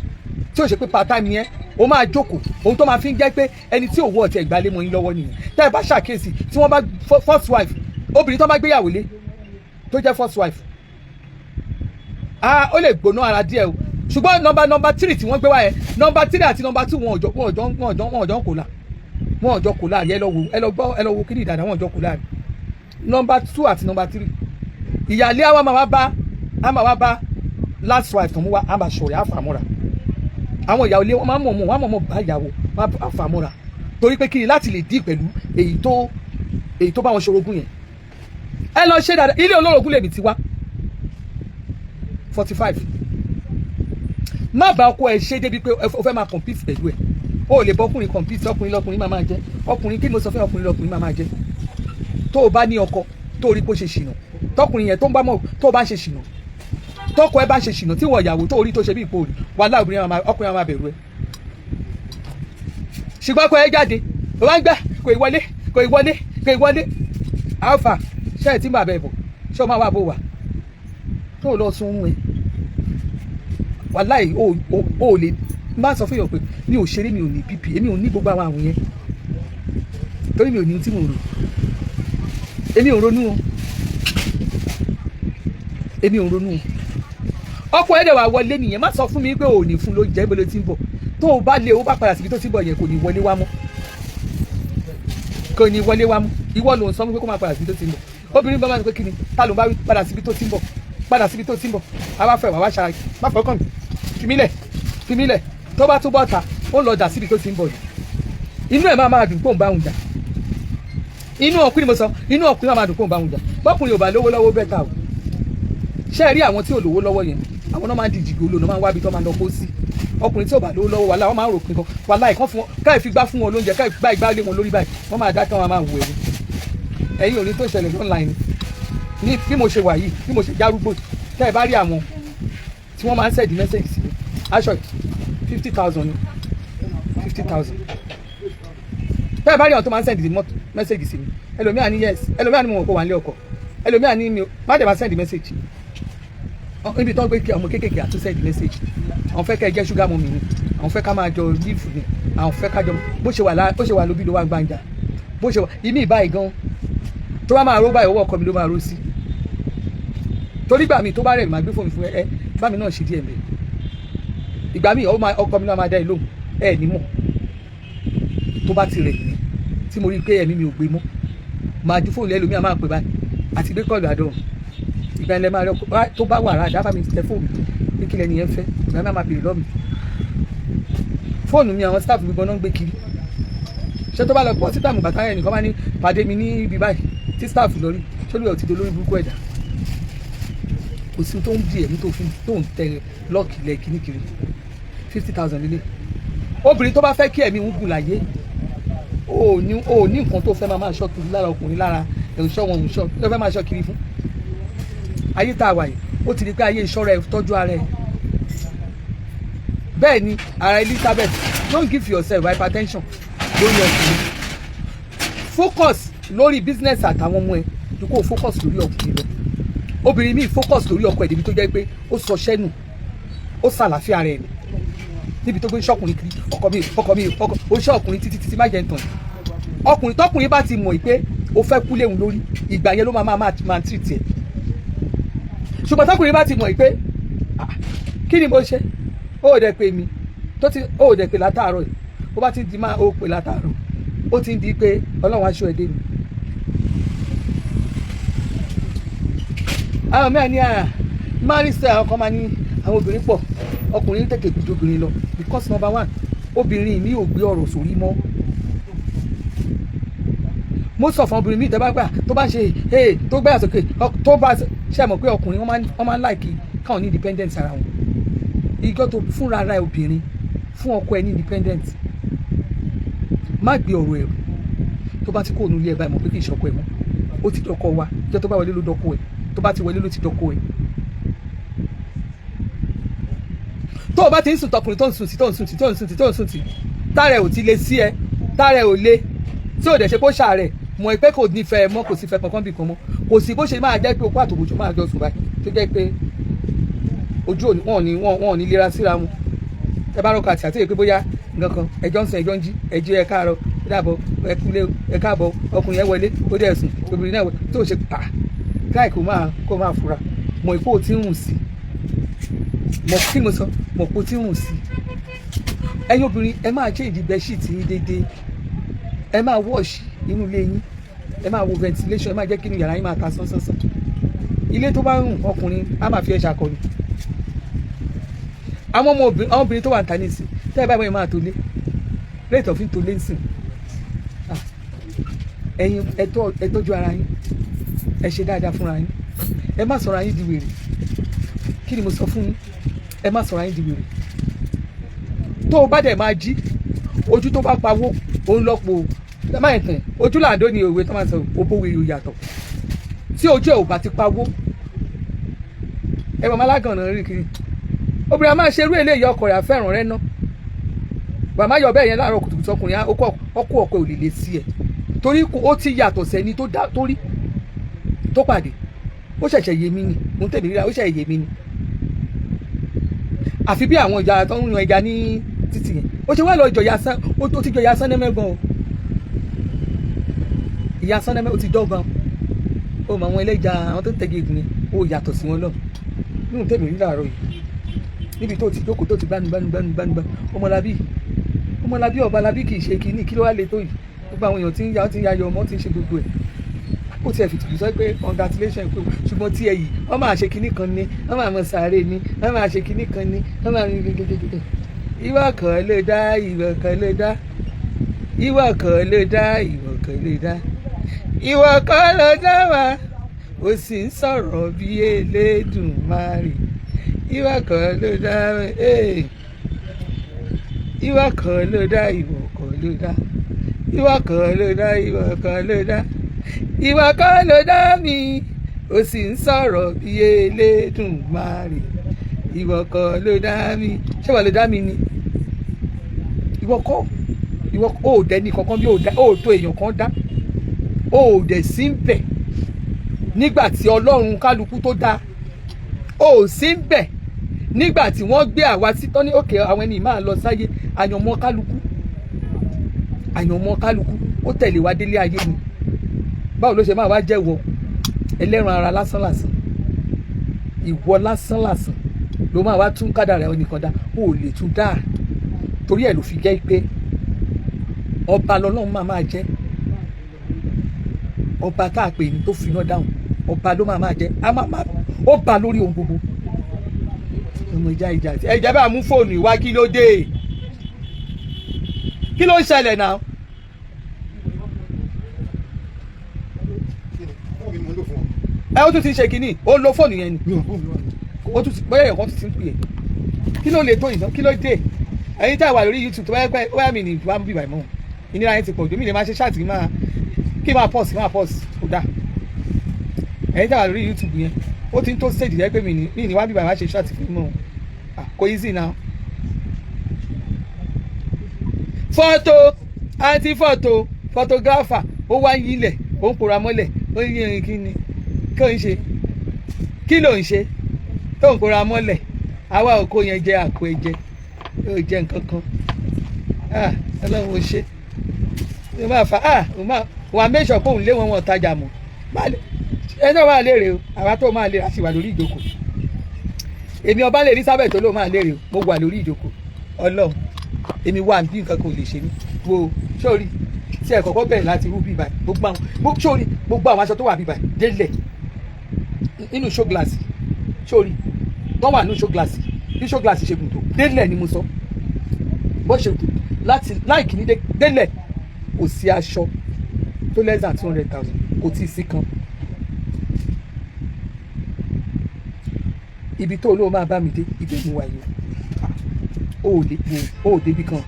tí ò ṣe pé part time yẹn o máa jókòó ohun tó máa fi ń jẹ́ pé ẹni tí òwò ọ̀tí ẹ̀gbálẹ̀ mọ́ yín lọ́wọ́ nìyẹn tẹ́ ẹ bá ṣàkíyèsí tí wọ́n bá first wife obìnrin tó bá gbéyàwó lé tó jẹ́ first wife ó lè gbóná ara díẹ̀ o ṣùgbọ́n nọmba 3 tí wọ́n gbé wá yẹn nọmba 3 àti nọmba 2 wọn ọ̀jọ́ kò láàrin ẹ lọ wo kíni ìdàdà wọn ọ̀jọ́ kò láàrin nọmba 2 àti nọmba 3 ìyáálé àwọn máa wá bá last wife tó mú wá àmà ṣọ̀rẹ́ àfàmọ́ra àwọn ìyàwó ilé wọn máa mọ̀ bá ìyàwó àfàmọ́ra torí pé kíni láti lè dí pẹ̀lú èyí tó bá wọn ṣorogún yẹn ẹ lọ ṣe dáadáa ilé olórogún lèmi ti wá 45 má bá ọkọ ẹ ṣe débi pé o fẹ́ máa compete pẹ̀lú ẹ o lè bọ́kùnrin compete ọkùnrin lọkùnrin máa jẹ́ ọkùnrin kí ni mo sọ fẹ́ ọkùnrin lọkùnrin máa jẹ́ tó o bá ní ọkọ tó o rí pé ó ṣe ṣìnà tọkùnrin yẹn tó ń bá mọ̀ tó o bá ń ṣe ṣìnà tọkọ ẹ bá ń ṣe ṣìnà tí wọ́n ìyàwó tó o rí tó ṣe bí ipò rí wàhálà ọkùnrin máa bẹ̀rù ẹ ṣùgbọ́n ọkọ ẹ jáde o wá ń gbẹ kò ì wọlé alpha ṣe ẹ tí bàbá ẹ bọ̀ ṣé o máa wà bó wà tó o lọ sun ún ẹ wàláì o lè má sọ fún yàn pé mi ò ṣeré mi ò ní bp èmi ò ní gbogbo àwọn àrùn yẹn torí mi ò ní tí mo rò èmi ò ronú o ọkọ ẹ̀ dẹ̀ wà wọlé nìyẹn má sọ fún mi pé ò ní fún ló jẹ́ ibo ló ti ń bọ̀ tó o bá lé o bá padà síbi tó ti ń bọ̀ yẹn kò ní wọlé wá mọ́ ìwọ ló ń sọ pé kó máa padà síbi tó ti ń bọ̀ obìnrin bá máa ń pé kí ni ta ló bá wí padà síbi tó ti ń bọ̀ àwa fẹ́ wà ṣara má fọ́ kàn mí fi mí lẹ̀ tó bá túbọ̀ ta ó lọ dà síbi tó ti ń bọ̀ yìí inú ẹ̀ máa dùn pé òun bá òun jà inú ọkùnrin mo sọ inú ọkùnrin máa dùn pé òun bá òun jà bọ́kùnrin ò bá lówó lọ́wọ́ bẹ́ẹ̀ ta o ṣé ẹ rí àwọn tí ò lówó lọ́wọ́ yẹn àwọn náà máa ń di jìgì olóòna máa ń wábi tó máa ń lọ kó sí ọkùnrin tí ò bá lówó lọ́wọ́ wàhálà wọ́n máa ń rò pin kan wàhálà ìkan fún wọn káì fi gbá fún wọn lóúnjẹ káì gbá ìgbá lé wọn lórí báyìí wọ́n máa dá kí wọ́n máa wò ẹ̀yìn òní tó ṣẹlẹ̀ online ní bí mo ṣe wà yìí bí mo ṣe járúgbó tẹ́ ẹ bá rí àwọn tí wọ́n máa ń send message sí mi aṣọ 50,000 ni 50,000 tẹ́ ẹ bá rí àwọn tó máa ń send message sí mi ẹlòmíà ní yes ẹlòmíà ní mo mọ̀ kó wà nílé ọkọ ẹlòmíà ní mi má dẹ̀ máa send message níbi tó ń gbé ọmọ kéékèèké àtún send message àwọn fẹ́ kẹ́ ẹ jẹ́ sugar mummy ni àwọn fẹ́ ká máa jọ live ni àwọn fẹ́ ká jọ bó ṣe wà lóbi ló wá gbàǹjà bó ṣe wà ìmí ìbáyìí gan tó bá máa ró báyìí ọwọ́ ọkọ mi ló máa ró sí torí gbà mí tó bá rẹ̀ máa gbé fóònù fún ẹ bá mi náà ṣe díẹ̀ mẹ́rin ìgbà míì ọkọ mi náà máa dá ẹ lóhùn ẹ ní mọ̀ tó bá ti rẹ̀ mí tí mo rí i pé ẹ̀mí mi ò gbé mọ́ máa ju fóònù ẹlòmíà máa pè báyìí àti gbé kọ́ọ̀lù àdó ìgbà ilẹ̀ máa rẹ tó bá wà rà dábàá mi tẹ fóònù ní kílẹ̀ nìyẹn fẹ́ ìgbà máa bèrè lọ́mì fóònù mi àwọn staff gbogbo náà ń gbé kiri ṣé tó bá lọ pọ̀ títà mùgbà táyà nìkan bá ní pàdé mi ní ibi báyìí tí staff lórí ṣé olùyọ̀ ti di olórí burúkú ẹ̀dá kò sí tó ń di ẹ̀mí tó ń tẹ lọ́ọ̀kì lẹ̀ kìnnìkiri 50,000 lílé obìnrin tó bá fẹ́ kí ẹ̀mí ń gùn láyé ó ní nǹkan tó fẹ́ máa ṣọ́ kiri lára ọkùnrin lára ẹ̀ṣọ́ wọn òṣọ́ tó fẹ́ máa ṣọ́ kiri fún ayé tá a wà yìí ó ti di pé ayé ìṣọ́ra ẹ̀ tọ́jú ara ẹ̀ bẹ́ẹ̀ ni ara Elizabeth don't give yourself hypertension lórí ọkùnrin focus lórí business àtàwọn ọmọ ẹ ju kó focus lórí ọkùnrin lọ obìnrin míì focus lórí ọkọ ẹ̀ débi tó jẹ́ pé ó sọ ṣẹ́nu ó ṣàlàáfíà rẹ̀ ni níbi tó gbé ṣọkùnrin kiri ọkọ mi ó ṣe ọkùnrin títí má jẹ́ ntàn ọkùnrin tọkùnrin bá ti mọ̀ pé ó fẹ́ kú léwu lórí ìgbà yẹn ló máa treat ẹ̀ ṣùgbọ́n tọkùnrin bá ti mọ̀ pé kí ni mo ṣe ó dẹ̀ pè mí ó dẹ̀ pè látàárọ̀ yìí ó bá ti di máa ó pè látàárọ̀ ó ti ń di pé ọlọ́run aṣọ ẹ̀dẹ́ mi. àwọn mẹ́rin ní milestones àwọn kan máa ní àwọn obìnrin pọ̀ ọkùnrin tètè gbìdó obìnrin lọ because number one obìnrin mi ò gbé ọ̀rọ̀ sórí mọ́ mo sọ fún obìnrin mi ìjọba gbà tó bá ṣe tó gbé àsòkè tó bá ṣe mọ̀ pé ọkùnrin wọ́n máa ń láìkì káwọn ní independence ara wọn ìjọ tó fúnra ara obìnrin fún ọkọ ẹ ní independence má gbé ọ̀rọ̀ ẹ̀rù tó bá ti kó ònú ilé ẹ̀ báyìí mọ̀ pé kì í ṣọkọ ẹ̀ mọ́ ó ti dọ́kọ wa ìjọ tó bá wọlé ló dọ́kọ ẹ̀ tó bá ti wọlé ló ti dọ́kọ ẹ̀ tó o bá ti ń sùn tọkùnrin tó ń sùn tí tára ẹ̀ ò ti lè sí ẹ tára ẹ̀ ò lé tí ò dẹ̀ ṣe kó ṣàárẹ̀ mọ̀ pé kò nífẹ̀ẹ́ mọ́ kò sí fẹ́ kankan bì kan mọ́ kò sí bó ṣe máa jẹ́ pé okó àtòbòjò máa jọ sùn báyìí tó jẹ́ pé ojú wọn ò ní lera síra wọn ẹ bá rọkọ àti àti pé bóyá nǹkan kan ẹjọ́ ń sùn ẹjọ́ ń jí ẹjí ẹ káàárọ̀ ẹ dàbọ̀ ẹ kúlé ẹ káàbọ̀ ọkùnrin yẹn wọlé ó dẹ̀ sùn obìnrin náà tó ṣe pa káì kó máa fura mọ̀ ìpò tí ń rùn sí mọ̀ kí mo sọ mọ̀ pò tí ń rùn sí ẹ̀yin obìnrin ẹ máa change bedsheet yín déédéé ẹ máa wash inú ilé yín ẹ máa wo ventilation ẹ máa jẹ́ kí inú yàrá yín máa ta sánsánsánsán ilé tó bá ń rùn ọkùnrin á máa fi ẹ̀ ṣàkọlù àwọn obìnrin tó wà níta ní ìsìn tẹ́ ẹ bá wọ́n máa tó lé rate of tó lé ń sìn ẹ̀yin ẹ tọ́jú ara yín ẹ ṣe dáadáa fúnra yín ẹ má sọ̀rọ̀ ayín di wèrè kí ni mo sọ fún yín ẹ má sọ̀rọ̀ ayín di wèrè tó o bá dẹ̀ máa jí ojú tó bá pawó òun lọ́pọ̀ ẹ má yẹn tẹ̀ ojú làǹdó ni òwe tó máa sọ òbó wèrè yàtọ̀ tí ojú ẹ̀ ò bá ti pawó ẹ mọ̀ máa lágànnà rí kiri obìnrin a máa ṣe irú eléyìí ọkọ rẹ̀ àfẹ́ràn rẹ̀ ná bàmá yọ bẹ́ẹ̀ yẹn láàárọ̀ kùtùkùtù ọkùnrin ọkọ ò lè lè sí ẹ̀ torí ó ti yàtọ̀ sẹ́ni tó rí tó pàdé ó ṣẹ̀ṣẹ̀ yé mi ni mo ń tẹ̀lé ríra ó ṣẹ̀ṣẹ̀ yé mi ni àfi bí àwọn ìjà tó ń yan ẹja ní títì yẹn ó ṣe wá lọ ìjọ yasán ó ti jọ yasán nẹ́mẹ́gbọ̀n o ìyasán nẹ́mẹ́ ó ti dọ́gbọ̀n ó mọ àwọn ẹlẹ́ja àwọn tó ń tẹ́gẹ̀ ìgbìn ó yàtọ̀ sí wọn lọ nínú tẹ̀lé ríra àárọ̀ yìí níbi tó ti jókòó tó ti gbanu ọmọlábí ọbalábí kì í ṣe kínní kí ló wá lè tó yìí gbogbo àwọn èèyàn tí ń yayọ ọmọ tí ń ṣe gbogbo ẹ̀ ó ti ẹ̀ fi tìbí sọ pé congratulation pé ṣùgbọ́n tí ẹ yìí wọ́n máa ṣe kínní kan ní wọ́n máa mọ sàárè ní wọ́n máa ṣe kínní kan ní wọ́n máa rí gẹ́gẹ́gẹ́gẹ́ ìwọ kan ló dá ìwọ kan ló dá ìwọ kan ló dá ìwọ kan ló dá ìwọ kan ló dá wa ó sì ń sọ̀rọ̀ bí Elédùmarè ìwọ kan ló dá ìwọ kan ló dá ìwọ kan ló dá ìwọ kan ló dá ìwọ kan ló dá ìwọ kan ló dá mi ó sì ń sọ̀rọ̀ bí Elédùmarè ìwọ kan ló dá mi ṣé wọ́n ló dá mi ni ìwọ ò dẹ́ni kankan bí ó tó èèyàn kan dá ó dẹ̀ sí ń bẹ̀ nígbà tí Ọlọ́run kálukú tó dá ó sí ń bẹ̀ nígbà tí wọ́n gbé àwa sí tán ní òkè àwọn ẹni máa lọ sáyé àyànmọ́ kálukú ó tẹ̀lé wa délé ayé ni báwo ló ṣe máa wá jẹ́wọ́ ẹlẹ́ran ara lásán ìwọ lásán ló máa wá tún kádàrá ẹ̀ nìkan dá ó lè tún dá torí ẹ̀ ló fi jẹ́ pé ọba lọ́lọ́run máa jẹ́ ọba tá a pè ní tó fi iná dáhùn ọba ló máa jẹ́ ó ba lórí ohun gbogbo ọmọ ìjà ẹ̀jẹ̀ bá mú fóònù ìwá kí ló dé kí ló ń ṣẹlẹ̀ náà. ẹ ó tún ti ṣe kínní ó lo fóònù yẹn ni ó tún ti bóyá ẹ̀kọ́ tún ti ń pè é kí ló lè tó ìná kí ló dé ẹ̀yin tá a wà lórí YouTube tó bá yẹ pé ó yà mí ní ìwà bíbà ìmọ̀ ìnira yẹn ti pọ̀ jù mí lè máa ṣe ṣáàtì kí máa pause kó dà ẹ̀yin tá a wà lórí YouTube yẹn ó ti ń tó stage yẹn pé mi ní ìwà bíbà máa ṣe ṣáàtì fún mọ́ kò easy now. fọ́tò àti fọ́tò photographer ó wá yílẹ̀ ó ń pòrà mọ́lẹ̀ ó yí irin kí ni kí ló ń ṣe kí ló ń ṣe tó ń pòrà mọ́lẹ̀ àwa òkò yẹn jẹ́ àkó ẹ̀jẹ̀ yóò jẹ́ nǹkan kan ọlọ́run ò ṣe ó máa fa wà á mẹ́sọ̀ pé òun lé wọn tajà mọ́ ẹ náà máa léèrè o àwa tó máa léèrè a sì wà lórí ìjókòó èmi ọba lè Elizabeth tó ló máa léèrè o mo wà lórí ìjókòó ọlọ́run èmi wà bí nǹkan kan ò lè ṣe mí wo sórí tí ẹ kọ́kọ́ bẹ̀rẹ̀ láti rú bíbá gbogbo àwọn aṣọ tó wà bíbá délẹ̀ nínú show glass sórí tó wà nínú show glass bí show glass ṣe gùn tó délẹ̀ ni mo sọ bó ṣe gùn láti láìkì ní délẹ̀ kò sí aṣọ tó less than 200,000 kò tí ì sí kan ibi tó olóò máa bá mi dé ibẹ̀ mú wáyé o ò débi kan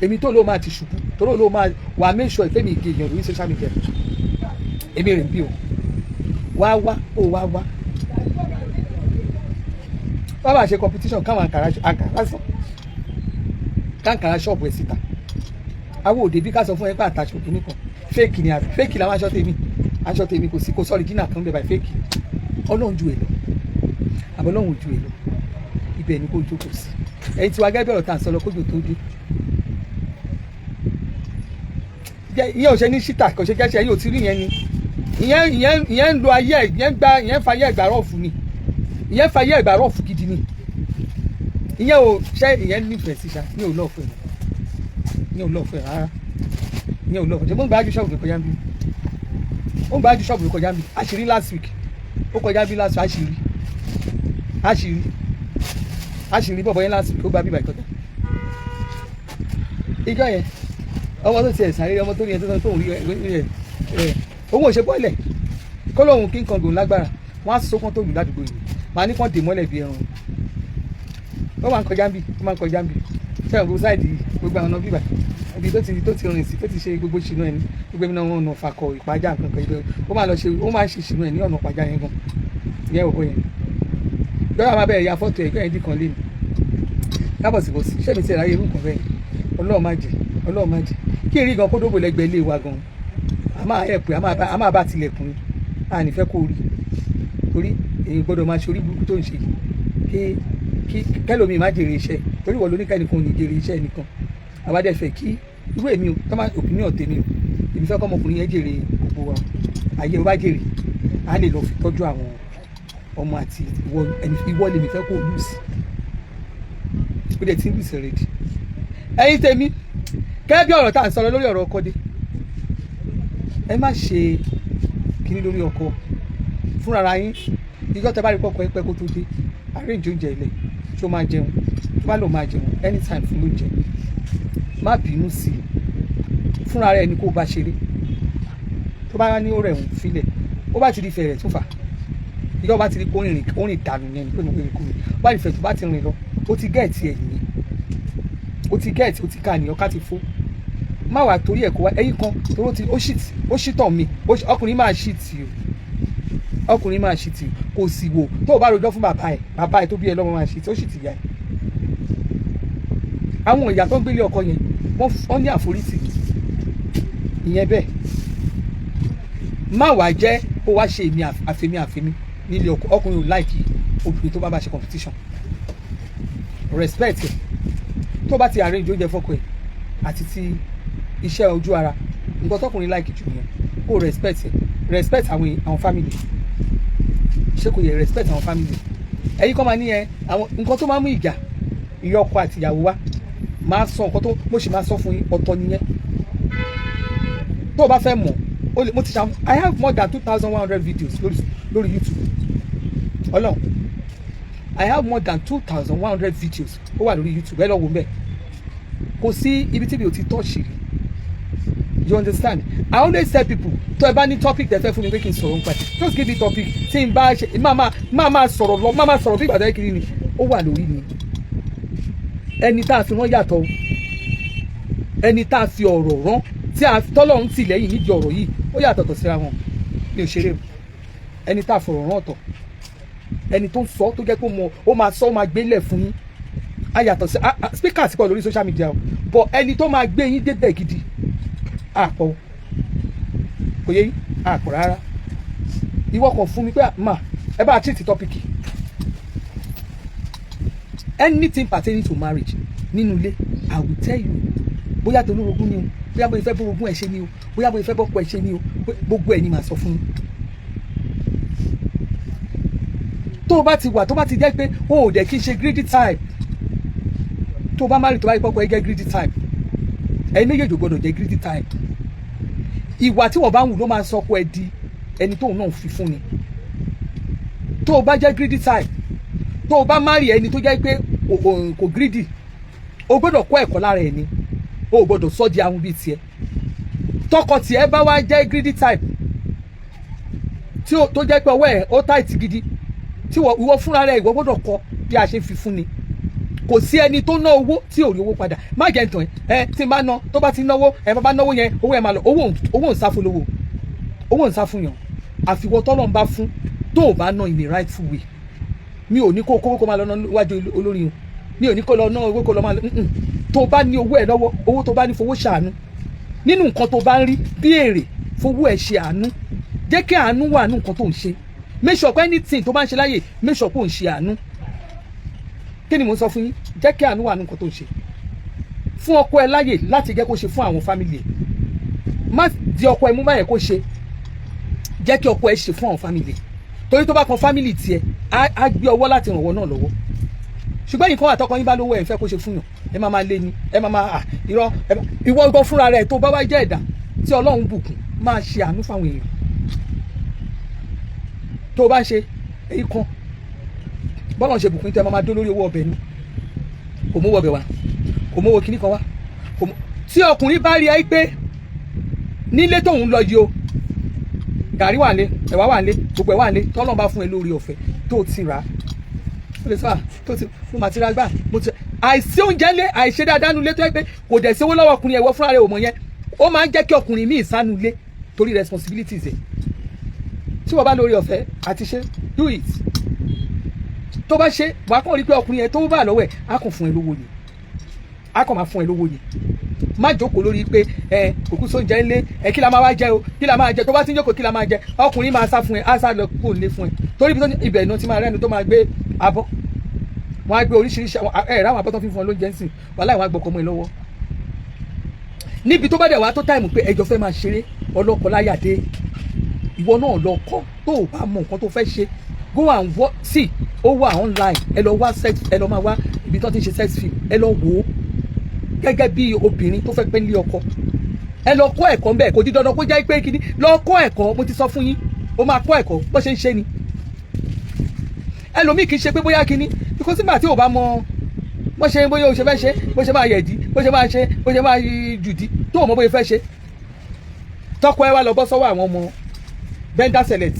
èmi tó ló máa ti ṣubú tó ló máa wà make sure ìfẹ́ mi ìgé èèyàn lórí social media èmi rẹ̀ ń bí o wá bá ṣe competition káwọn àǹkàrà sàn káǹkàrà ṣọ́ọ̀bù ẹ̀ síta àwọn òde bí ká sọ fún ẹ pé àtàṣe òkè nìkan fake ni àbí fake làwọn aṣọ tèmi kò sọ original kan bẹ́ẹ̀ báyìí fake ọlọ́run ju èlò àbọ̀ ọlọ́run ju èlò ibẹ̀ ni kò jókòó sí ẹ̀yin tí wàá gẹ́gẹ́ bẹ̀rẹ̀ tá à ń sọ lọ kójú tó dé ìyẹn ò ṣe ní ṣítà kò ṣe kẹ́ṣẹ́ yóò ti rí yẹn ni ìyẹn ń lo ayé ẹ̀ ìyẹn fa ayé ẹ̀gbà rọ̀ọ̀fù ni ìyẹn fa ayé ẹ̀gbà rọ̀ọ̀fù gidi ni ìyẹn ò ṣe ìyẹn nífẹ̀ẹ́ sí ṣá ní ò lọ́ọ̀fẹ́ rárá ní ò lọ́ọ̀fẹ́ ṣe mo ń gbájú ṣọ́ọ̀bù kọjá bí ó ń gbájú ṣọ́ọ̀bù kọjá bí àṣírí last week ó kọjá bí last week àṣírí bọ̀bọ̀ yẹn last week ó gba bíbá ìkọjá ìjọ yẹn ọmọ tó ti ẹ̀ sáré ọmọ tó ní ẹ̀ tó ń rí ẹ̀ òun ò ṣe bọ́ọ̀lẹ̀ kó lóun kí nǹkan gòun lágbára wọ́n á sókàn tó lù ládùúgbò yìí màá ní kàn dè mọ́lẹ̀ bí ẹran ó máa ń kọjá ń bì sẹ́wọ̀n gbogbo sáìdì gbogbo àwọn ọ̀nà bíbà ibi tó ti rìn sí tó ti ṣe gbogbo ṣìnà ẹ̀ ní gbogbo ẹ̀mí náà wọn ọ̀nà fàkọ̀ ìpájà nǹkan ibẹ̀ ó máa ṣe ṣìnà ẹ̀ ní ọ̀nà pàjá yẹn gan ìyẹn òkò yẹn lọ́wọ́ máa bẹ̀rẹ̀ ya fọ́tò ẹ̀ gbẹ̀yìn dìkan lé mi lábọ̀ sí bọ̀ sí ṣé mi ti ráyè irú nǹkan bẹ́ẹ̀ ọlọ́run má jẹ́ kí n rí gan kó dóbò lẹ́gbẹ̀ẹ́ ilé wa gan a máa ẹ̀ pé a máa bá tilẹ̀kùn ni a nífẹ̀ẹ́ kó rí torí èyí gbọ́dọ̀ máa ṣe orí burúkú tó ń ṣe kí kẹ́lòmíì má jèrè iṣẹ́ torí wọ́n lóníkẹ́nìkan ò ní jèrè iṣẹ́ nìkan àwádẹ́ fẹ́ kí irú èmi ò tọ́ máa opinion tèmi o èmi fẹ́ kọ́ ọmọkùnrin yẹn jèrè gbogbo wa ayé o bá jèrè a lè lọ fi tọ́jú àwọn ọmọ àti ìwọ lèmi fẹ́ kó lù sí ó dẹ̀ ti ń lù sí rèdí ẹ̀yin tèmi kẹ́ bí ọ̀rọ̀ tá à ń sọ̀rọ̀ lórí ọ̀rọ̀ ọkọ dé ẹ má ṣe kíní lórí ọkọ fúnra ara yín ìjọ tẹ bá rí pọkọ ẹ pẹ́ kó tó dé arrange oúnjẹ ilẹ̀ tó máa jẹun tó bá lò máa jẹun anytime fún lóúnjẹ má bínú sí i fúnra rẹ̀ ni kó bá ṣeré tó bá ní ó rẹ̀ ń filẹ̀ ó bá ti di fẹ̀rẹ̀ tó fà ìjọba bá ti di kó rìn dànù yẹn pé mo gbé kúrò ó bá di fẹ̀ tó bá ti rìn lọ ó ti gẹ̀ẹ́tì ẹ̀ nìyẹn ó ti ká nìyẹn ká ti fó má wàá torí ẹ̀ kó wá ẹ̀yìn kan torí ó ṣìtàn mi ọkùnrin máa ṣìtì o ọkùnrin máa ṣìtì kò sì wò tó o bá rojọ́ fún bàbá ẹ̀ tó bí ẹ lọ́mọ máa ṣìtì ó ṣìtì yá ẹ̀ àwọn ìyá tó ń gbélé ọkọ yẹn wọ́n ní àforítì ìyẹn bẹ́ẹ̀ má wàá jẹ́ kó wá ṣe èmi àfẹ́mi nílé ọkùnrin ò láìkì obìnrin tó bá bá ṣe competition respect ẹ̀ tó bá ti arrange oúnjẹ fọ́kọ ẹ̀ àti ti iṣẹ́ ojú ara nǹkan tọkùnrin láìkì jù nìyẹn kó respect àwọn family ṣé kò yẹ respect àwọn family ẹ̀yin kọ́ máa ní ẹ àwọn nǹkan tó máa mú ìjà ìyọkọ àti ìyàwó wa máa sọ nǹkan tó mo sì máa sọ fún yín ọ̀tọ̀ nìyẹn tó o bá fẹ́ mọ̀ mo ti ṣàwọn I have more than 2,100 videos lórí YouTube ọlọ́run I have more than 2,100 videos ó wà lórí YouTube ẹ lọ wò mbẹ kò sí ibi tí mi ò ti touch rí. You understand? I always tell people tó ẹ bá ní topic tẹ́ fẹ́ fún mi pé kí n sọ̀rọ̀ nípa ẹ̀, just give me topic tí n bá ṣe máa sọ̀rọ̀ lọ máa sọ̀rọ̀ bí ìgbàdàn kiri ni ó wà lórí mi. Ẹni tá a fi rán yàtọ̀ o, ẹni tá a fi ọ̀rọ̀ rán tí a tọ́lọ́run tì lẹ́yìn nídìí ọ̀rọ̀ yìí ó yàtọ̀tọ̀ síra wọn. Mi ò ṣeré o, ẹni tá a fọ̀rọ̀ rán ọ̀tọ̀, ẹni tó ń sọ tó jẹ́ pé ó máa sọ ó máa gbélé fún yín á yàtọ̀ sí speaker sí pọ̀ lórí social media o, but ẹni tó máa gbé yín débẹ̀ gidi àpọ̀ kò yé yín àpọ̀ rárá. Ìwọ kan fún mi pé ẹ bá treat topic anything pertaining to marriage nínú ilé I will tell you, bóyá tó lórogún ni o, bóyá bóyá ìfẹ́ bórogún ẹ̀ ṣe ni o, bóyá bóyá ìfẹ́ bọ́pọ̀ ẹ̀ ṣe ni o, gbogbo ẹ̀ ni màá sọ fún yín. Tó bá ti wà tó bá ti jẹ́ pé o ò dẹ̀ kí n ṣe greedy type, tó bá marry tó bá yí pọ́pọ́ ẹ jẹ́ greedy type, ẹ̀yin méjèèjì ò gbọ́dọ̀ jẹ́ greedy type. Ìwà tí wọ́n bá ń wù ló máa sọ pé ẹ di ẹni tóun náà fi fún ni. Tó o bá jẹ́ greedy type, tó o bá marry ẹni tó jẹ́ pé kò greedy, o gbọ́dọ̀ kọ́ ẹ̀kọ́ lára ẹ̀ ni, o gbọ́dọ̀ sọ di ahun bíi tiẹ̀. Tọkọ tiẹ̀ bá wá jẹ́ greedy type tó jẹ́ pé ọwọ́ ẹ̀ ó tight gidi, tí ìwọ fúnra rẹ̀ ìwọ gbọ́dọ̀ kọ́ bí a ṣe fi fún ni. Kò sí ẹni tó ná owó tí ò rí owó padà. Má jẹ́ ntàn ẹ tí n bá ná tó bá ti náwó bá náwó yẹn owó ẹ̀ máa lọ, owó ń sá fún lówó, owó ń sá fún yàn. Àfiwọ́ tọ́lọ́ ń bá fún tó o bá ná in the rightful way. Mi ò ní kó kówó kó máa lọ ná wájú olórin o, mi ò ní kó lọ ná owó kó lọ máa lọ tó o bá ní owó ẹ̀ lọ́wọ́, owó tó o bá ní fowó ṣàánú nínú nǹkan tó o bá ń rí bí èrè, fowó ẹ̀ ṣe àánú. Jẹ́ kí àánú wà nínú nǹkan tó ń ṣe. Make sure pé anything tó bá ń ṣe láyè make sure pé ò ń ṣe àánú. Kí ni mo sọ fún yín? Jẹ́ kí àánú wà nínú nǹkan tó ń ṣe. Fún ọkọ ẹ láyè láti jẹ́ kó ṣe fún àwọn family ẹ̀. Má di ọkọ ẹ mú báyẹn kó ṣe. Jẹ́ kí ọkọ ẹ ṣe fún àwọn family. Torí tó bá kan family tiẹ̀ á gbé ọwọ́ láti ràn wọ́n náà lọ́wọ́. Ṣùgbọ́n nǹkan àtọkọ yín bá lówó ẹ̀ fẹ́ kó ṣe fún yàn, ẹ máa lé ní, ẹ máa irọ́, ìwọ gbọ́ fúnra rẹ̀ tó bá wá jẹ́ ẹ̀dá tí Ọlọ́run bùkún máa ṣe àánú fáwọn èèyàn. Tó bá ṣe èyí kan bọ́lá ṣe bùkún tẹ́ máa dó lórí owó ọbẹ̀ ni, kò mú ọbẹ̀ wá, kò mú owó kíní kan wá. Tí ọkùnrin bá rí ẹ pé nílé tóun lọ yìí o, gàrí wà lé, ẹ̀wà wà lé, gbogbo ẹ̀ wà lé, tọ́lọ́ bá fún ẹ lórí ọ̀fẹ́ tó ti rà á. Ó lè sọ tó ti fún màtíra gbà, àìsí oúnjẹ lé, àìṣe dáadáa nulẹ̀ tó yẹ pé kò dẹ̀ sí owó lọ́wọ́ ọkùnrin ẹ̀wọ́ fúnra rẹ̀ ò mọ̀ yẹn, ó máa ń jẹ́ kí ọkùnrin míì sánú lé torí responsibilities ẹ̀. Tí wọ́n bá lórí ọ̀fẹ́ àti ṣe do it. Tó bá ṣe wàá kàn rí pé ọkùnrin yẹn tó bá lọ́wọ́ ẹ̀ á kàn fún ẹ lówó yẹn, á kàn máa fún ẹ lówó yẹn. Má jókòó lórí pé kòkú sóúnjẹ ńlé kí la máa wá jẹ o, kí la máa jẹ. Tó bá ti ń jókòó kí la máa jẹ, ọkùnrin máa sá fún ẹ, á sá lọ kó lé fún ẹ. Torí ibẹ̀ náà ti máa rẹ́nu tó máa gbé abọ́, wọ́n á gbé oríṣiríṣi ráwọn abọ́ tó fi fún ọ lóúnjẹ ń sìn, wàhálà ìwọ̀n àgbọ̀kọ̀ mọ́ ẹ lọ́wọ́. Níbi tó bá dẹ̀ wá tó táìmù pé ẹjọ́ fẹ́ máa ṣeré ọlọ́kọ láyàdé, ìwọ náà lọ kọ́. Tó o bá mọ nǹkan tó fẹ́ ṣe, go and see, ó wà online, ẹ lọ wá sex, ẹ lọ máa wá ibi tó ti ń ṣe sex film, ẹ lọ wò ó gẹ́gẹ́ bí obìnrin tó fẹ́ pẹ́ nílé ọkọ. Ẹ lọ kọ́ ẹ̀kọ́ ńbẹ̀, kò di dandan kó jẹ́ pé kíní, lọ kọ́ ẹ̀kọ́. Mo ti sọ fún yín, ó máa kọ́ ẹ̀kọ́ bó ṣe ń ṣe ni. Ẹlòmíì kì í ṣe pé bóyá kíní, because nígbà tí ò bá mọ bó ṣe bóyá o ṣe fẹ́ ṣe, bó ṣe máa yẹ̀dí, bó ṣe máa ṣe, bó ṣe máa jùdí, tó o mọ bóyá fẹ́ ṣe. Tọkọ ẹ wá lọ bọ́ sọ́wọ́ àwọn ọmọ bender select.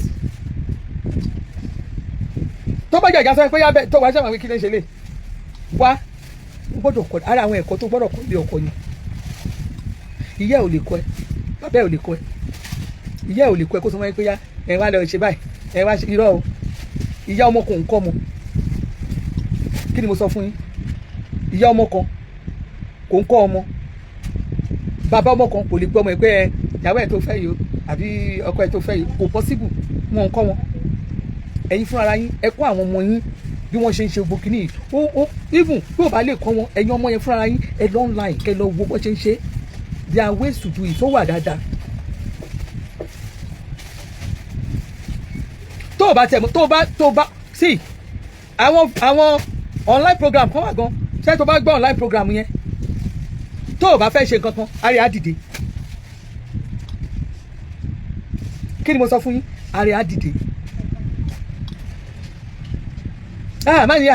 Tó bá jàjà sọ pé yá bẹ́ẹ̀ tó wá ṣàwọn kí ló ń ṣe lè wá, gbọ́dọ̀ kọ́ ara àwọn ẹ̀kọ́ tó gbọ́dọ̀ kọ́ lé ọkọ ni. Ìyá ò lè kọ́ ẹ, bàbá ẹ ò lè kọ́ ẹ, ìyá ò lè kọ́ ẹ kó sọ wọ́n pé yá ẹ wá lọ ṣe báyìí, ẹ wá ṣe irọ́ o. Ìyá ọmọ kan ń kọ́ ọmọ. Kí ni mo sọ fún yín? Ìyá ọmọ kan kò ń kọ́ ọmọ, bàbá ọmọ kan kò lè gbọ́ ọmọ ẹ pé ìyàwó ẹ tó fẹ́ yìí o àbí ọkọ ẹ tó fẹ́ yìí, kò possible. Wọn ń kọ́ wọn. Ẹ̀yin fúnra ara yín ẹ kọ́ àwọn ọmọ yín bí wọ́n ṣe ń ṣe gbogbo kìíní yìí. Even bí ò bá lè kọ́ wọn, ẹ̀yin ọmọ yẹn fúnra ara yín ẹ lọ online kẹ lọ wo bó ṣe ń ṣe. There are ways to do it. Ó wà dáadáa. Tó o bá tẹ̀ mọ́, tó o bá sí àwọn online program kan wà gan. Ṣé tó bá gbọ́ online program yẹn, tó o bá fẹ́ ṣe nǹkan kan, àrẹ á dìde. Kí ni mo sọ fún yín? Àrẹ á dìde. Má ní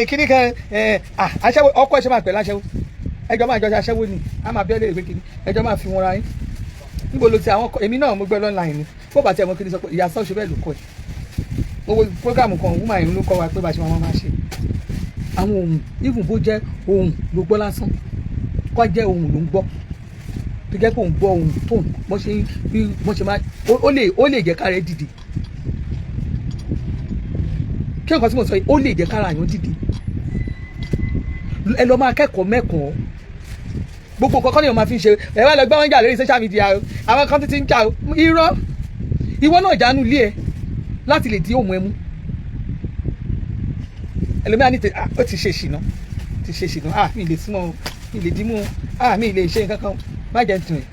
kíní kan aṣẹ́wó, ọkọ ẹ̀ṣẹ̀ máa pẹ̀ láṣẹ́wó. ẹjọ́ máa jọjọ aṣẹ́wó ni a máa bẹ́ẹ̀ lè rè kiri ẹjọ́ máa fi wọn ra yín níbo ló ti àwọn èmi náà mo gbé online ni bó bá ti ẹ̀mọ́ kiri sọ pé ìyá sọ́ọ̀ṣù bẹ́ẹ̀ ló kọ́ ẹ̀ owó programu kan woman yìí ló kọ́ wa pé bá ṣe máa ṣe àwọn ohun even bó jẹ́ ohun ló gbọ́ lásán kọ́ jẹ́ ohun ló ń gbọ́ tó jẹ́ pé òun gbọ́ ohun tó wọ́n ṣe máa ó lè jẹ́ ká rẹ̀ dìde kí nǹkan tí mo sọ yìí ó lè jẹ́ kára àyàn dìde ẹ lọ máa kẹ́kọ̀ọ́ mẹ́kọ̀ọ́ gbogbo nǹkan ni wọ́n máa fi ń ṣe ẹ wá lọ gbé wọn jà lórí social media o àwọn kan ti ń jà o irọ́ ìwọ náà jánu ilé ẹ láti lè di òun ẹ mú ẹlòmíà ní ó ti ṣe ṣìnà mi lè súnmọ́ mi lè dímú mi lè ṣe nǹkan kan má jẹ́ tún ẹ̀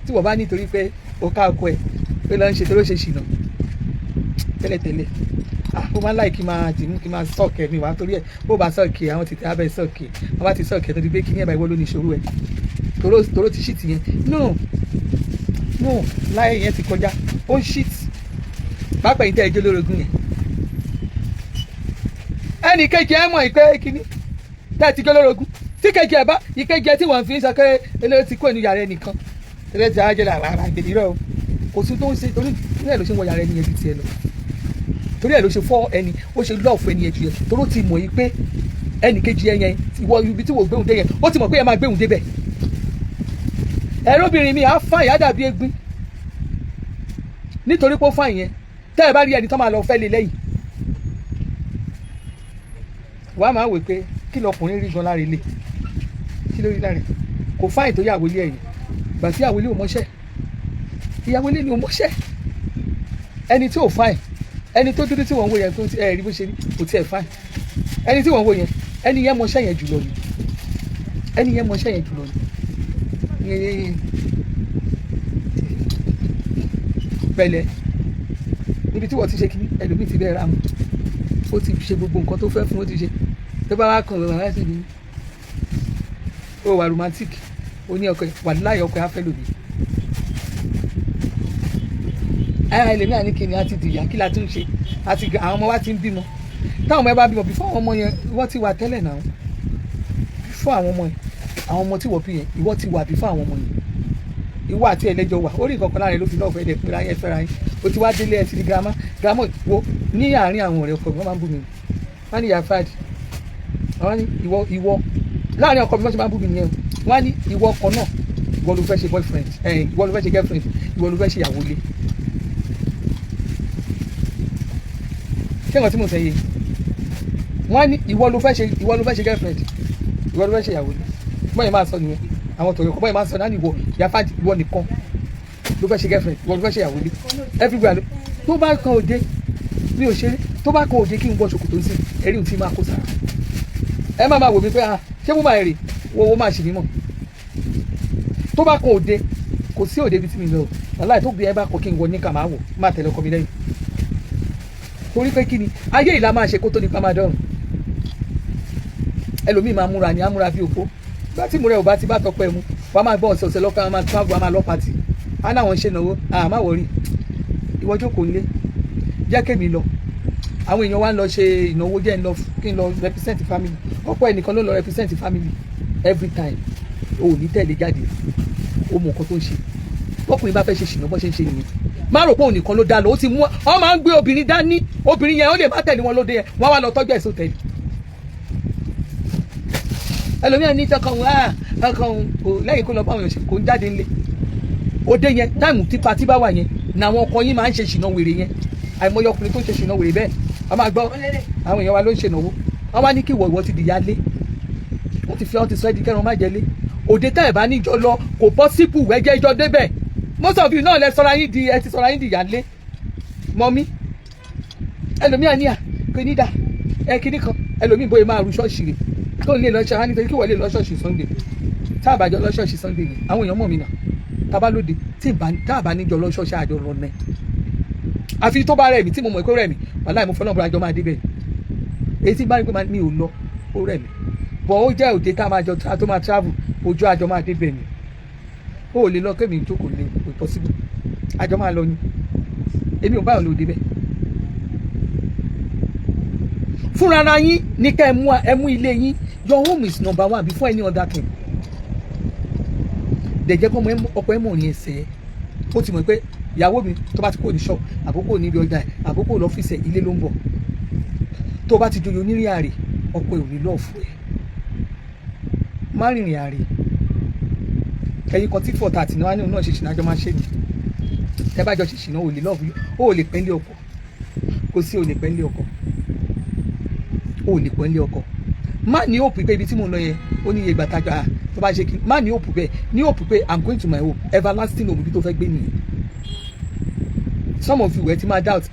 tí wọ́n bá nítorí pé o ká ọkọ ẹ̀ pé lọ́n ṣe tó ló ṣe ṣìnà tẹ́lẹ̀tẹ́lẹ̀ ó máa ń láì kí máa dìmú kí máa sọ̀kẹ́ mi wá torí ẹ̀ bó bá sọ̀kẹ́ àwọn tètè abẹ́ sọ̀kẹ́ wọ́n bá ti sọ̀kẹ́ tó di pé kí ní ẹ̀bá ìwọ ló ní ìṣòro ẹ̀ toró ti ṣìtì yẹn no láyé yẹn ti kọjá ó ń ṣìtì pápá yìí tẹ́ ẹjọ́ lórogún yẹn ẹnì kejì ẹ mọ̀ ìpè kíní tẹ́ ẹ ti jọ́ lórogún tí kejì ẹ bá ìkejì ẹ tí wọ́n fi ń sọ pé eléyìí ti kó ẹnu yàrá ẹnìkan eléyìí ti ajẹ́ làwọn àgbèdì rẹ o kò sí tó ń ṣe torí ẹ̀ ló ṣe ń wọ yàrá ẹni yẹn ju tiẹ̀ lọ torí ẹ̀ ló ṣe fọ́ ẹni ó ṣe lọ́ọ̀fù ẹni yẹn ju yẹn torí ó ti mọ̀ yìí pé ẹnì kejì ẹ yẹn ìwọ ibi tí wò gbéhùn dé yẹn ó ti mọ̀ pé ẹ máa gbéhùn débẹ̀ ẹ̀rọ obìnrin mi á fà yá dàbí egbin nítorí pé ó fà yẹn tẹ́ ẹ bá rí ẹni tó máa lọ fẹ́ lé lẹ́yìn wàá máa wò pé kí lọkùnrin rí gan lára ilé kí ló rí lára kò fáyìn tó yàwó ilé ẹ̀yìn gbà tí ìyàwó ilé ò mọ́ṣẹ́ ìyàwó ilé ni ò mọ́ṣẹ́ ẹni tí ò fáyìn ẹni tó dúdú tí wọ́n ń wò yẹn tó rí bó ṣe rí kò tiẹ̀ fáyìn ẹni tí wọ́n ń wò yẹn ẹni yẹn mọ́ṣẹ́ yẹn jùlọ ni ẹni yẹn mọ́ṣẹ́ yẹn jùlọ ni pẹ̀lẹ́ níbi tí wọ́n ti ṣe kí ẹlòmíì ti bẹ́ẹ̀ ra mu ó ti ṣe gbogbo nǹkan tó fẹ́ fún ó ti ṣe tó bá wá kàn wọ́n wá sí ni ó wà romantic ó ní ọkọ wà láyé ọkọ afẹ́ lòdì ẹlẹ́mìí àní kìnìún àti dìyà kí la tún ṣe àti àwọn ọmọ wa ti ń bímọ táwọn ọmọ ẹ bá bímọ bí fún àwọn ọmọ yẹn ìwọ ti wà tẹ́lẹ̀ náà bí fún àwọn ọmọ yẹn àwọn ọmọ tí wọ́n bí yẹn ìwọ ti wà bí fún àwọn ọmọ yẹn ìwọ àti ẹlẹ́jọ́ wà orí nǹkan kan láàrin ló fi lọ́ọ̀fẹ́ ẹ̀dẹ̀ pínlẹ̀ ayé fẹ́ra yín o ti wá délé ẹ̀ ti di girama wo ní àárín àwọn ọ̀rẹ́ ọkọ mi wọ́n máa ń bú mi wọ́n ní ìyá fàdí wọ́n ní ìwọ láàárín ọkọ mi wọ́n ti máa ń bú mi nìyẹn wọ́n ní ìwọ ọkọ náà ìwọ ló fẹ́ ṣe boyfriend ìwọ ló fẹ́ ṣe girlfriend ìwọ ló fẹ́ ṣe ìyàwó ilé ṣé nǹkan tí mo sọ yé wọ́n ní ìwọ ló fẹ́ ṣe girlfriend ìwọ ló fẹ́ ṣe ìyàwó ilé bọ́ọ̀ máa sọ nìyẹn àwọn tòyìn kọ́ bọ́ọ̀ máa sọ náà ní ìwọ ìyá fàdí ìwọ nìkan ló fẹ́ ṣe girlfriend ìwọ ló fẹ́ ṣe ìyàwó ilé everywhere tó bá kan òde mi ò ṣeré tó bá kan òde kí n wọ ṣòkòtò sí ẹ̀rí ò tí máa kó sára ẹ má máa wò mí pé ṣé mo máa rè wo máa ṣì mí mọ̀ tó bá kan òde kò sí òde ibi tí mi lọ wàláì tó bí ẹ bá kọ kí n wọ ní kà máa wò máa tẹ̀lé ọkọ mi lẹ́yìn torí pé kí ni ayé ìlà máa ṣe kó tó nípa máa dọ̀rùn ẹlòmíì máa múra ni á múra bí òpó gbà tí múra ò bá ti bá tọpẹ mu wàá máa gbọ́ ọ̀sẹ̀ lọ́kàn wàá máa travel wàá máa lọ́ pàtì á náwọn ṣe náwó má wọrí ìwọ jókòó nílé jẹ́ kémi lọ àwọn èèyàn wa ń lọ ṣe ìnáwó jẹ́ kí n lọ represent family ọ̀pọ̀ ẹnìkan ló lọ represent family every time o ò ní tẹ̀lé jáde o mọ nǹkan tó ń ṣe ọkùnrin bá fẹ́ ṣe ṣìnà bọ́ ṣe ń ṣe nìyẹn má rò pé òun nìkan ló dá lọ ó ti mú ọ máa ń gbé obìnrin dání obìnrin yẹn ó lè má tẹ̀lé wọn lóde yẹn wọ́n á wá lọ tọ́jú ẹ̀sùn tẹ̀lé ẹlòmíràn ní tọkàn kò lẹ́yìn kó lọ bá àwọn èèyàn ṣe kò ń jáde ńlẹ̀ òde yẹn táìmù tí patí bá wà yẹn ní àwọn ọkọ yín máa ń ṣe ṣìnà wèrè yẹn àìmọye ọkùnrin tó ń ṣe ṣìnà wèrè bẹ́ẹ̀ wọ́n máa gbọ́ àwọn èèyàn wa ló ń ṣe ìnáwó wọ́n wá ní kí ìwọ ti dìyà lé wọ́n ti fi ọ́ ti sọ ẹ́ di kẹ́ran má jẹ lé òde tá ẹ̀ bá níjọ lọ kò possible wẹ́jẹ́ ìjọ débẹ̀ most of you náà lẹ sọra yín di ẹ ti sọra yín di ìyá lé mọ́mí ẹlòmíà níyà kò ní dà ẹ kíní kan ẹlòmíì bóyá máa ru ṣọ́ọ̀ṣì rẹ̀ tó lè lọ ṣe á nítorí kí wọ́n lè lọ ṣọ́ọ̀ṣì Sunday tá àbájọ lọ ṣọ́ọ̀ṣì Sunday yẹn àwọn èèyàn mọ̀ mí náà tábà lóde tá àbá níjọ lọ ṣọ́ọ̀ṣì àjọ lọ nẹ àfi tó bá rẹ̀ mí tí mo mọ̀ pé rẹ̀ mí wàláì mo fọlọ́n bọ́ra àjọ máa débẹ̀ èyí tí bá rí pé mi ò lọ ó rẹ̀ mí bọ̀ ó jẹ́ òde tá a tó máa travel ojú àjọ máa débẹ̀ ni ó lè lọ kémi ìjókòó lè kò possible àjọ máa lọ ni èmi ò báyọ̀ lòdì bẹ́ẹ̀ fúnra ara yín ní ká ẹ mú ilé yín your home is number one before any other thing dẹ̀jẹ́ kọ́ ọkọ ẹ̀ mọ̀ ní ẹsẹ̀ ó ti mọ̀ pé ìyàwó mi tó bá ti kó ní ṣọ́ọ̀bù àbókò níbi ọjà ẹ̀ àbókò lọ́fíìsì ẹ̀ ilé ló ń bọ̀ tó bá ti joyè onírìn àrè ọkọ ẹ̀ ò ní lọ́ọ̀fù ẹ̀ má rìnrìn àrè ẹ̀yin kan tí fọ̀tà àti náà náà ṣe ṣìnà àjọ máa ṣe ni tẹ́ bá jọ ṣe ṣìnà ò lè lọ́ọ̀fù ó lè pẹ́ńlé ọkọ kò sí ò lè pẹ́ńlé ọkọ ó lè pẹ́ńlé ọkọ má ní òpù pé ibi tí mo lọ yẹn ó ní iye ìgbà tájà tó bá ṣe kí má ní òpù bẹ́ẹ̀ ní òpù pé I'm going to my home everlasting home bí tó fẹ́ gbé nìyẹn some of you ẹ ti máa doubt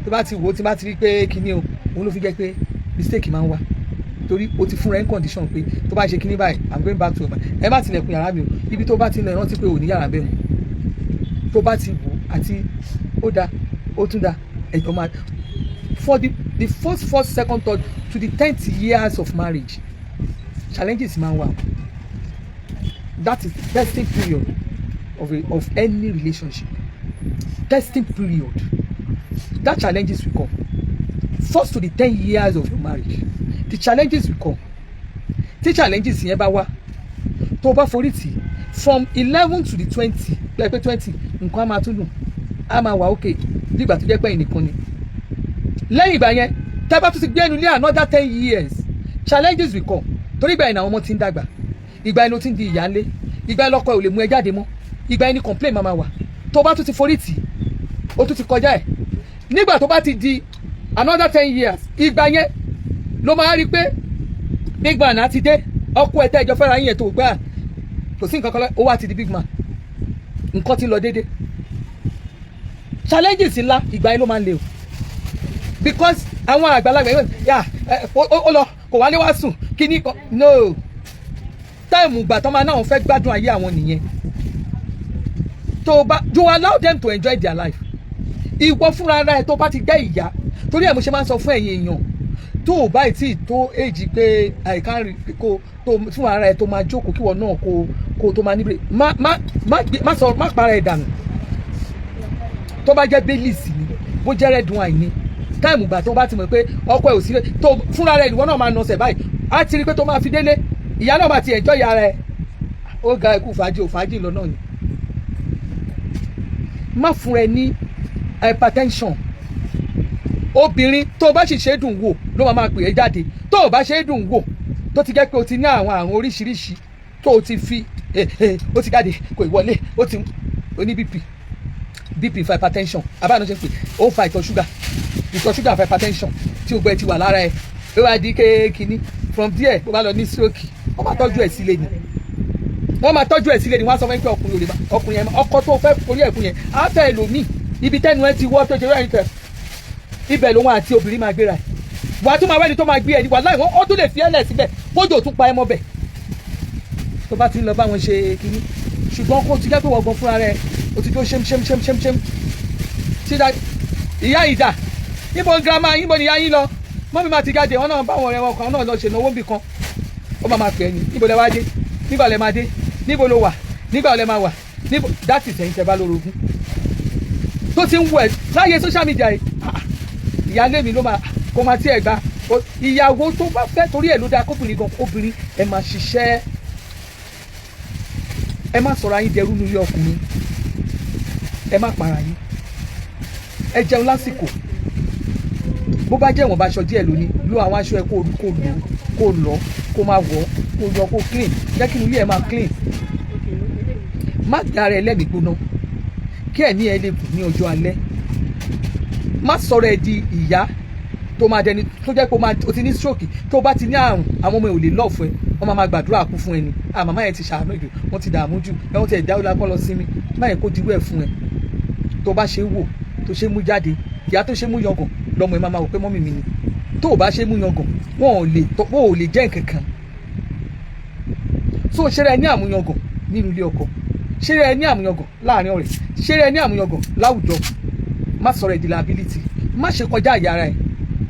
tó bá ti wò ó ti bá ti rí pé kíní o òun ló fi jẹ́ pé mistake máa ń wá torí o ti fún rẹ ní condition pé tó bá ṣe kíní báyìí I'm going back to my ẹ má tilẹ̀kùn yàrá mi o ibi tó bá ti lọ rántí pé ò ní yàrá bẹ́ẹ̀ mu tó bá ti wò àti ó da ó tún da ẹ̀jọ̀ máa for the first second third to the 10th years of marriage challenges máa ń wà that is the testing period of any relationship testing period that challenges will come first to the 10 years of your marriage the challenges will come tí challenges yẹn bá wá tó bá forí tì from 11 to the 20 pẹ́ẹ́pẹ́ 20 nǹkan á máa tún dùn á máa wà okay nígbà tó jẹ́ pé ẹnìkan ni lẹ́yìn ìgbà yẹn tẹ́ bá tún ti gbé ẹnu ní another 10 years challenges will come torí ìgbà yẹn àwọn ọmọ ti ń dàgbà ìgbà yẹn ló ti ń di ìyáálé ìgbà yẹn lọ́kọ ẹ̀ ò lè mú ẹ jáde mọ́ ìgbà yẹn ni complain máa wà tó bá tún ti forí tì ó tún ti kọjá ẹ̀ nígbà tó bá ti di another 10 years ìgbà yẹn ló máa rí pé big man àti dé ọkọ ẹ̀ tẹ́ ìjọ fẹ́ra yín ẹ̀ tó gbà kò sí nǹkan kan ó wá ti di big man nǹkan ti lọ déédéé challenges ńlá ìgbà yẹn ló máa ń le o because àwọn àgbàlagbà yẹn yà ó lọ kò wálé wá sùn kíní kan no táìmù ìgbà tó máa náà fẹ́ gbádùn ayé àwọn nìyẹn tó bá you allow them to enjoy their life ìwọ fúnra ara ẹ tó bá ti jẹ́ ìyá torí ẹ̀ mo ṣe máa ń sọ fún ẹ̀yin èèyàn tó o bá tí tó èjì pé àìká rí kó tó fúnra ara ẹ tó máa jókòó kíwọ náà kó tó máa níbi má para ẹ̀ dànù tó bá jẹ́ bélìsì ni bó jẹ́ rẹ́dùn àìní táìmù ìgbà tó bá ti mọ̀ pé ọkọ ẹ̀ ò sí rẹ̀ tó fúnra rẹ̀ ìwọ náà máa nọsẹ̀ báyìí á ti rí pé tó máa fi délé ìyá náà máa ti enjoy ara ẹ̀ ó ga ẹ̀kú fàájì lọ náà ni má fún ẹ ní hypertension obìnrin tó bá sì ṣe é dùn wò ló máa pè é jáde tó o bá ṣe é dùn wò tó ti jẹ́ pé o ti ní àwọn àrùn oríṣiríṣi tó o ti fi ó ti jáde kò ìwọlé ó ti oní bp for hypertension abáyọ̀ náà ṣe ń pè ó fa ìtọ̀ ṣúgà for hypertension tí o gbẹ ti wà lára ẹ ó wá di kéèkìní from there bó bá lọ ní stroke wọ́n máa tọ́jú ẹ̀ sílé ni wọ́n á sọ fún ẹ pé ọkùnrin yẹn ọkọ tó fẹ́ orí ẹ̀kún yẹn á fẹ́ ẹlòmíì ibi tẹ́nu ẹ ti wọ́ tó ṣe rẹ́yìn tẹ̀ ibẹ̀ lòun àti obìnrin máa gbéra ẹ̀ wà á tún máa wẹ́ni tó máa gbé ẹ̀ ní wà láì wọ́n ó tún lè fi ẹ̀lẹ̀ síbẹ̀ kójò tún pa ẹ mọ́ bẹ̀ tó bá ti ń lọ bá wọn ṣe kínní ṣùgbọ́n kó ti jẹ́ pé wọ́n gan fúnra rẹ̀ o ti tó ṣem síta ìyá ìdá níbo girama níbo ni ìyá yín lọ mọ́mí máa ti jáde wọn náà bá wọn ọ̀rẹ́ wọn kan náà lọ ṣe náwó bì kan ó máa pè é ní níbo lẹ wá dé nígbà lẹ máa dé níbo ló wà nígbà lẹ máa wà níbo that is ẹ̀yin tẹ́ bá lórogún tó ti ń wọ ẹ̀ láyé social media yìí ìyáálé mi ló máa kó máa tí ẹ̀ gba ìyàwó tó bá fẹ́ torí ẹ̀ ló dáa kóbìnrin gan kóbìnrin ẹ̀ máa ṣiṣẹ́ ẹ má sọ̀rọ̀ ayín dẹrú nílé ọkùnrin ẹ má para yín ẹ jẹun lásìkò bó bá jẹ́ ìwọ̀nba aṣọ díẹ̀ lónìí lo àwọn aṣọ ẹ kó lọ kó máa wọ̀ kó yọ kó clean jẹ́ kí ilé ẹ máa clean má dára ẹ lẹ́mìí gbóná kí ẹ̀ ní ẹ lè kù ní ọjọ́ alẹ́ má sọ̀rọ̀ ẹ di ìyá tó máa dẹni tó jẹ́ pé o ti ní stroke tó bá ti ní àrùn àwọn ọmọ ẹ ò lè lọ́ọ̀ fún ẹ wọ́n máa gbàdúrà kú fún ẹni màmá yẹn ti ṣàánú jù wọ́n ti dààmú jù ẹ̀wọ̀n ti ẹ̀ dáwọ́ lápá lọ sí mi má yẹn kó dirú ẹ̀ fún ẹ tó bá ṣe wò tó ṣe mú jáde ìyá tó ṣe mú yangàn lọ́mọ ẹ máa wò pé mọ́mì mi ni tó o bá ṣe mú yangàn wọ́n ò lè jẹ́ nǹkan kan so ṣeré ẹ ní àmúyangàn nínú ilé ọkọ ṣeré ẹ ní àmúyangàn láàrin ọ̀rẹ́ ṣeré ẹ ní àmúyangàn láwùjọ má sọ̀rọ̀ ẹ di liability má ṣe kọjá àyà ara ẹ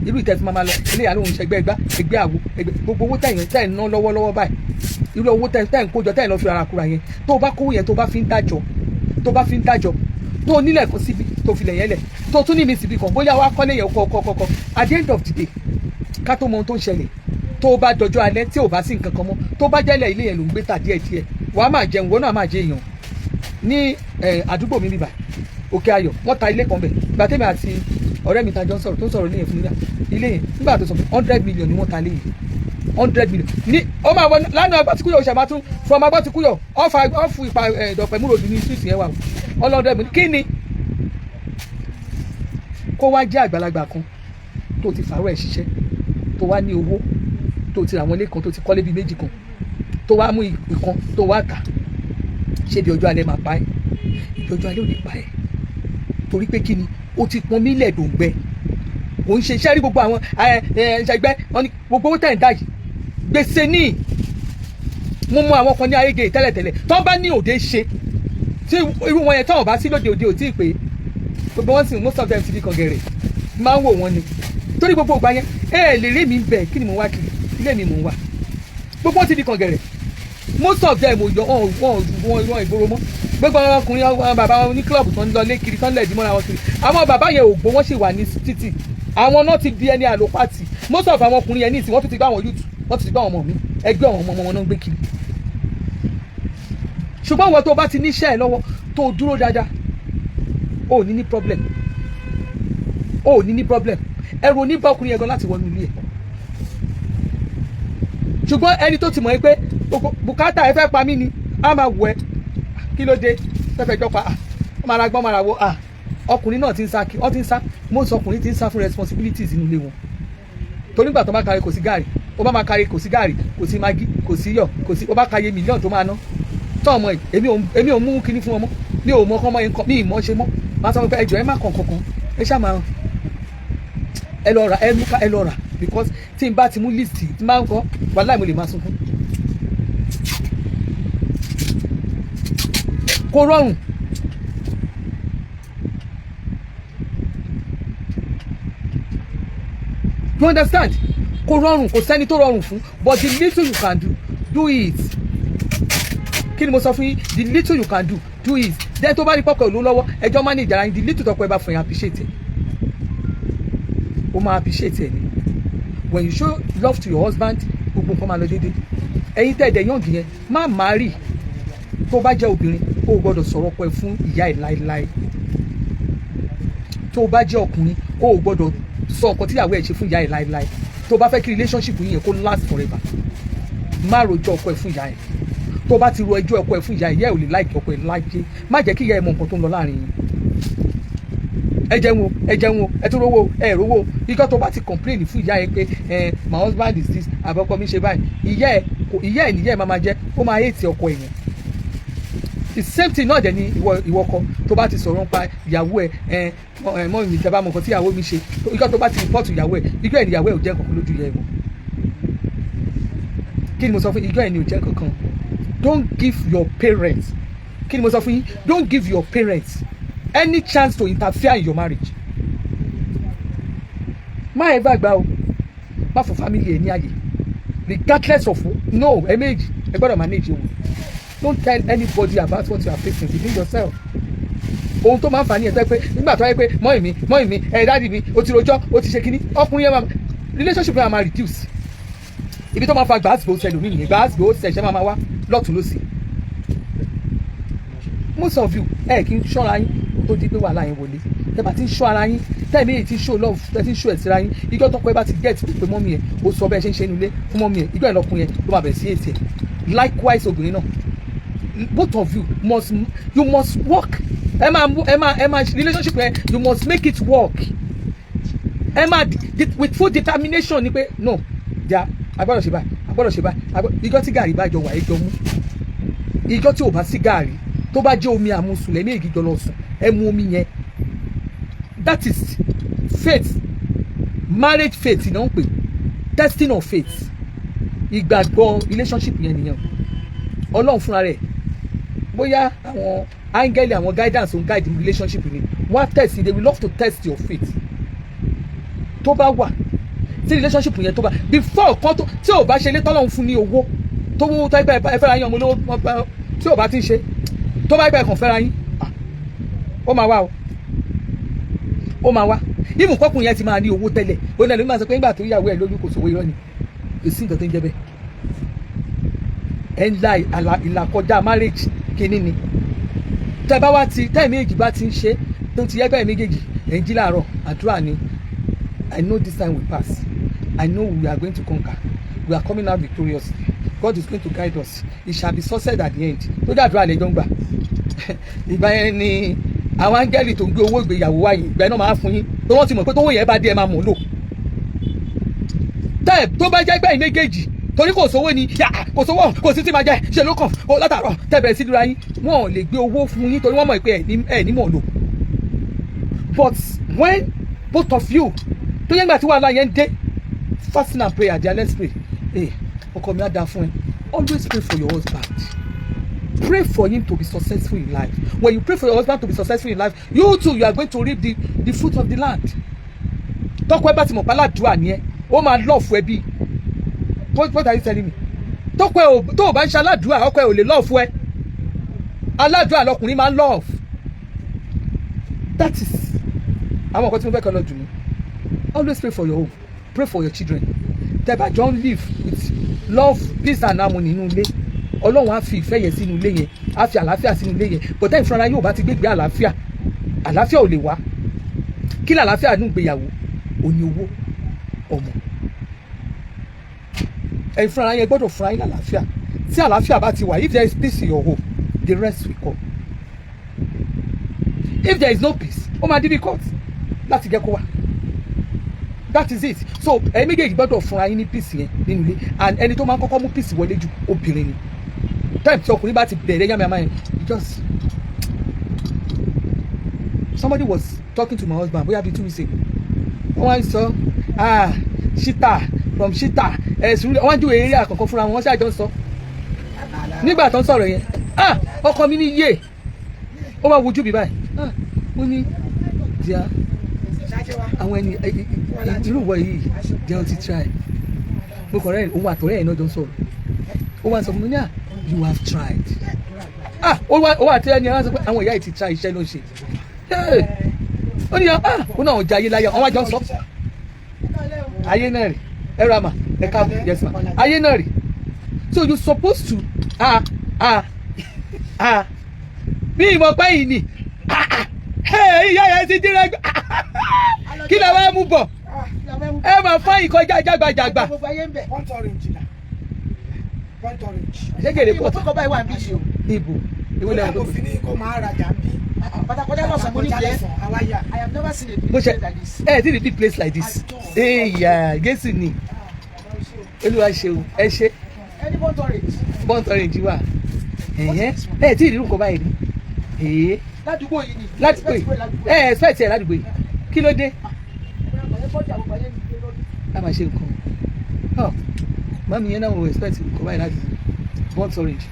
irú ìtẹ́fí máa lọ eléyà lóhun ṣe ẹgbẹ́ àwo gbogbo owó tẹ̀ ń ná lọ́wọ́lọ́wọ́ báyìí irú owó tẹ̀ ń kójọ tẹ̀ ń lọ fi ara kura yẹn tó o bá kówó yẹn tó o bá fi ń dájọ́ tó o nílẹ̀ kan síbi tó o filẹ̀ yẹn lẹ̀ tó o tún ní mi síbi kan bóyá wàá kọ́lé yẹn kọ́kọ́kọ́ at the end of the day ká tó mọ ohun tó ń ṣẹlẹ̀ tó o bá dọjọ́ alẹ́ tí o bá sí nǹkan kan mọ́ tó o bá jẹ́lẹ̀ ilé yẹn ló ń gbé tà díẹ̀díẹ̀ wàá máa jẹun wọ́n náà máa jẹ èèyàn ní àdúgbò mi bíbá Òkè Ayọ̀ wọ́n ta ilé kan bẹ̀ ìgbà tèmi àti ọ̀rẹ́ mi tajọ́ sọ̀rọ̀ tó ń sọ̀rọ̀ léyìn fún mi ilé yẹn nígbà tó sọ 100 million ni wọ́n ta léyìn 100 million ní ó máa wọ lánàá ọgbà tí kúyọ̀ ṣàmà tún from agbọ́ ti kúyọ̀ ọ̀fù ìpa ìdọ̀pẹ̀ múròdù ní street yẹn wà 100 million kí ni kó wá jẹ́ àgbàlagbà kan tó ti fàárọ̀ ẹ̀ ṣiṣẹ́ tó wá ní owó tó ti ra àwọn ilé kan tó ti kọ́lé bíi méjì kan tó wá mú ìkan tó wá tà ṣé di ọjọ́ alẹ́ máa pa ẹ́ di ọjọ́ alẹ́ ò ní pa ẹ́ torí pé kí ni ó ti pọn mílẹ̀ dòǹgbẹ òun ṣe iṣẹ́ rí gbogbo àwọn ẹgbẹ́ wọn ni gbogbo owó tẹ̀ ń dá yìí gbèsè ní mo mú àwọn kan ní ayége tẹ́lẹ̀tẹ́lẹ̀ tó bá ní òde ṣe tí irú wọn yẹn tó wọn bá sí lóde òde ò tí ì pé gbogbo wọn sì most of them ti di kàngẹ̀rẹ̀ máa ń wò wọn ni torí gbogbo ìgbà yẹn lè rí mi bẹ̀ kí ni mo wá kiri ilé mi mò ń wà gbogbo wọn ti di kàngẹ̀rẹ̀ most of them ò yọ wọn ìgboro mọ́ gbogbo ọkùnrin àwọn bàbá wọn ní club tó ń lọ lé kiri tó ń lẹ̀ dìmọ́ra wọn kiri àwọn bàbá yẹn ògbó wọn sì wà ní títì àwọn náà ti di ẹni àlòpàtì most of àwọn ọkùnrin yẹn ní ìsìn wọ́n tún ti gbá àwọn youth wọ́n tún ti gbá àwọn ọmọ mi ẹgbẹ́ àwọn ọmọ wọn náà ń gbé kiri ṣùgbọ́n wọn tó bá ti níṣẹ́ ẹ̀ lọ́wọ́ tó dúró dáadáa ó ní problem ó ní problem ẹrù oníbà ọkùnrin yẹn gan láti wọnú ilé ẹ̀ ṣùgbọ́n ẹni tó ti mọ̀ ẹ́ pé bùkátà ẹ fẹ́ pa mí ni á máa wọ ẹ kí ló dé fẹ́fẹ́ jọ pa ọmọ ara gbọ́n mara wo ọkùnrin náà ti ń sá kí ọ ti ń sá most ọkùnrin ti ń sá fún responsibilities nínú ilé wọn torí nígbà tó bá kárẹ̀ kò sí gààrí ó bá máa kárẹ̀ kò sí gààrí kò sí magi kò sí yọ̀ kò sí ó bá kárẹ̀ mílíọ̀nù tó máa ná tó ọmọ yìí èmi ò mú kinní fún ọmọ mi ò mọ ọkọ ọmọ yẹn kọ mi ì mọ ṣe mọ máa sọ pé ẹjọ ẹ má kàn kankan ẹ ṣáà máa ẹ lọ rà ẹ lọ rà because tí n bá ti mú list tí n bá ń kọ wàláì mo lè máa sunkún kò rọrùn you understand kò rọrùn kò sẹ́ni tó rọrùn fún but the little you can do it kí ni mo sọ fún yín the little you can do it then tó bá rí pọ́kọ̀ ìlú lọ́wọ́ ẹjọ́ manage ara yín the little tọpọ̀ ẹ bá fún yín appreciate ẹ̀ ó máa appreciate ẹ̀ ni when you show love to your husband gbogbo nǹkan máa lọ déédéé ẹ̀yin tẹ̀dẹ̀ yọ̀ǹgì yẹn má marry tó bá jẹ́ obìnrin ó gbọ́dọ̀ sọ̀rọ̀ pẹ̀ fún ìyá ẹ̀ láéláé tó bá jẹ́ ọkùnrin ó gbọ́dọ̀ sọ nǹkan tíyàwó ẹ̀ ṣe fún ìyá ẹ̀ láéláé tó bá fẹ́ kí relationship yìí yẹn kó last forever má rojọ́ ọkọ ẹ̀ fún ìyá ẹ̀ tó bá ti ro ẹjọ́ ọkọ ẹ̀ fún ìyá ẹ̀ ìyá ẹ̀ ò lè láìkí ọkọ ẹ̀ láìpẹ́ má jẹ́ kí ìyá ẹ̀ mọ nǹkan tó ń lọ láàrin yín ẹ jẹun ẹ tún rówó ẹ rówó ikọ́ tó bá ti complain fún ìyá ẹ̀ pé my husband is this àbọ̀kọ mi ṣe báyìí ìyá ẹ̀ nìyá ẹ̀ máa jẹ́ ó máa hate ọkọ ẹ̀ yẹn the same thing náà dẹ̀ ni ìwọ kọ tó bá ti sọ̀rọ̀ nípa ìyàwó ẹ̀ mọ́ ìrìn ìjọba mọ̀ nǹkan tí ìyàwó mi ṣe ikọ́ tó bá ti report ìyàwó ẹ̀ ikọ́ ẹ̀ ni ìyàwó ẹ̀ ò jẹ́ kankan lójú ìyá ẹ̀ wọn kí ni mo sọ fún ikọ́ ẹ̀ ni ò jẹ́ kankan don't give your parents kí ni mo sọ fún yín don't give your parents any chance to interfere in your marriage má ẹ bá gbà o má fún family ẹ ní àyè regardless of no ẹ méjì ẹ gbọ́dọ̀ manage o don't tell anybody about what you are facing within yourself ohun tó máa ń fà ní ẹ̀ tẹ́ pé nígbà tó yẹ pé mọ́ ìmí dáàdì mi o ti rojọ́ o ti ṣe kínní ọkùnrin yẹn máa relationship yẹn máa reduce ibi tó máa fa gbàásìgbò ṣẹlẹ̀ nìyẹn gbàásìgbò ṣẹ̀ṣẹ̀ máa wá lọ́tún lọ́sì most of you ẹ kì í ṣọ́ra yín tó di pé wàhálà yẹn wọlé tẹ́ bá ti ń ṣọ́ ara yín tẹ́ẹ̀mí èyí ti ń show love tẹ́ ti ń show ẹ̀ síra yín ìjọ́ tọ́pọ̀ ẹ bá ti get pé mọ́mí ẹ̀ ó sọ bẹ́ẹ̀ ṣe ń ṣe nílé fún mọ́mí ẹ̀ ìjọ́ ìlọkùn yẹn ló máa bẹ̀rẹ̀ sí èsì ẹ̀ likewise obìnrin náà both of you must work ẹ máa relationship yẹn you must make it work ẹ máa with full determination ni pé no ja agbọ́dọ̀ ṣe báyìí ìjọ́ tí gàrí bá jọ wà ẹjọ́ mú ìjọ́ tí ò bá sí gàrí tó bá jẹ́ omi àmúsùn lẹ́mí èyí jọ lọ sùn ẹ mu omi yẹn that is faith marriage faith náà ń pè testing of faith ìgbàgbọ́ relationship yẹn nìyẹn ọlọ́run fúnra rẹ̀ bóyá àwọn áńgẹ́lì àwọn guidance on guide relationship ni wọ́n á test they will love to test your faith tó bá wà tí relationship yẹn tó bá before kan tó tí ò bá ṣe lé tọ́lọ́run fún ní owó tó wó tó ẹgbẹ́ ẹ fẹ́ra yín ọmọ olówó tí ò bá ti ń ṣe tó bá ẹgbẹ́ ẹ̀kan fẹ́ra yín ó máa wá o ó máa wá ìmù kọkùnrin yẹn ti máa ní owó tẹ́lẹ̀ òun náà ló máa sọ pé nígbà tó yàwó ẹ̀ lóyún kò sówó irọ́ ni kò sí nǹkan tó ń jẹ́ bẹ́ẹ̀ ẹ̀ ń la ìlàkọjá marriage kìíní ni tẹ́ bá wá ti tẹ́ méjì bá ti ń ṣe tó ti yẹ bẹ́ẹ̀ méjèèjì ẹ̀ ń jí láàárọ̀ àdúrà ni I know this time will pass. I know we are going to conquer. We are coming out victoriously. God is going to guide us. It shall be success at the end. Tó dàdúrà lẹ́jọ́ ń gbà. Ìgbà yẹn ni àwọn áńgẹ́lì tó ń gbé owó ìgbéyàwó wáyé ìgbà yẹn náà máa fún yín. Tó wọ́n ti mọ̀ pé tówó yẹn bá dé ẹ máa mọ̀ lò. Tó bá jẹ́ gbẹ̀yìn méjèèjì torí kò sówó ni kò sówó kò sí tí máa jẹ ṣe ló kàn látàárọ̀ tẹ̀bẹ̀rẹ̀ sí dúra yín. Wọ́n ò lè gbé owó fún yín torí wọ́n mọ̀ pé ẹ̀ ní mọ̀ lò. But when both of you tó yẹn gbà tí wàhálà yẹn dé fasting and prayer there let's pray ọkọ mi á dáa fún ẹ always pray for your husband pray for him to be successful in life when you pray for your husband to be successful in life you too you are going to reap the fruit of the land tọkọ ẹ bá ti mọ̀ páládùúà ni ẹ ó máa lọ́ọ̀fù ẹ bí what are you telling me tọkọ ẹ tó o bá ń ṣe aládùúà ọkọ ẹ ò lè lọ́ọ̀fù ẹ aládùúà lọkùnrin máa ń lọ́ọ̀fù that is àwọn nǹkan tí mo fẹ́ kọ́ lọ jù ní. Always pray for your home. Pray for your children. Tẹ́bà jọ ń live with love, peace and harmony nínú ilé. Ọlọ́run á fi ìfẹ́ yẹn sínú ilé yẹn. Á fi àlàáfíà sínú ilé yẹn. But then ìfúnra yóò bá ti gbégbé àlàáfíà. Àlàáfíà ò lè wá. Kí ni àlàáfíà nínú ìgbéyàwó? Ó ní owó, ọmọ. Ẹ̀yin fúnra yẹn gbọ́dọ̀ fúnra yín àlàáfíà. Tí àlàáfíà bá ti wà, if there is peace in your home, the rest will come. If there is no peace, ó máa difficult láti jẹ́ kó wà. That is it. So ẹ̀yin méjèèjì gbọ́dọ̀ fúnra yín ní peace yẹn nínú ilé and ẹni tó máa ń kọ́kọ́ mú peace wọlé jù obìnrin ni time tí ọkùnrin bá ti bẹ̀rẹ̀ yàmàyàmà yẹn just somebody was talking to my husband bóyá bíi 2 weeks ago wọ́n wá ń sọ shita from shita ẹ̀sùn wọ́n á ju èrè àkọ́kọ́ fúnra wọn wọ́n ṣáà jọ ń sọ nígbà tó ń sọ̀rọ̀ yẹn ọkọ mi ní yé ó máa wojú mi báyìí mo ní díà àwọn ẹni irú ìwọ yìí jẹun ti try mo kọ̀ rẹ́ òun àtọ̀rẹ́ ẹ̀ náà jọ ń sọ̀rọ̀ ó wá ń sọ fún mi ní you have tried ó wà àti ẹni àwọn sọ pé àwọn ìyá yìí ti try iṣẹ́ ló ń ṣe ó ní ó náà jẹ ayé láyé àwọn àjọ ń sọ ayé náà rè ẹ̀rọ àmà ẹ̀ka yes ma ayé náà rè so you supposed to bí ìmọ̀ pẹ́ yìí ni ìyá yẹn ti dín rẹ́gbẹ́ kí lè wá mú bọ̀ ẹ máa fọ́ ìkọjá jágbàjàgbà. ṣégede pọ̀ tó kọ́ báyìí wà ní ìṣe o. ibo ìwé lẹ́yìn tó fi ní kó máa rajà bí. pátákọ́jà náà sọ mo ní jẹ́ I have never seen a big place like this. ẹ ti rí big place like this. ẹ̀yà gẹ̀ẹ́sì ni olúwa ṣeun ẹ ṣe. ẹni bọ́ǹtọ̀ rẹ̀ jí wà. ẹ ti rí irú nǹkan báyìí rí. ládùúgbò yìí ni. ládùúgbò yìí expect ẹ ládùúgbò yìí kí ló dé. a máa ṣe nǹkan mami yẹn náà wò expect nǹkan báyìí ládùúgbò burnt orange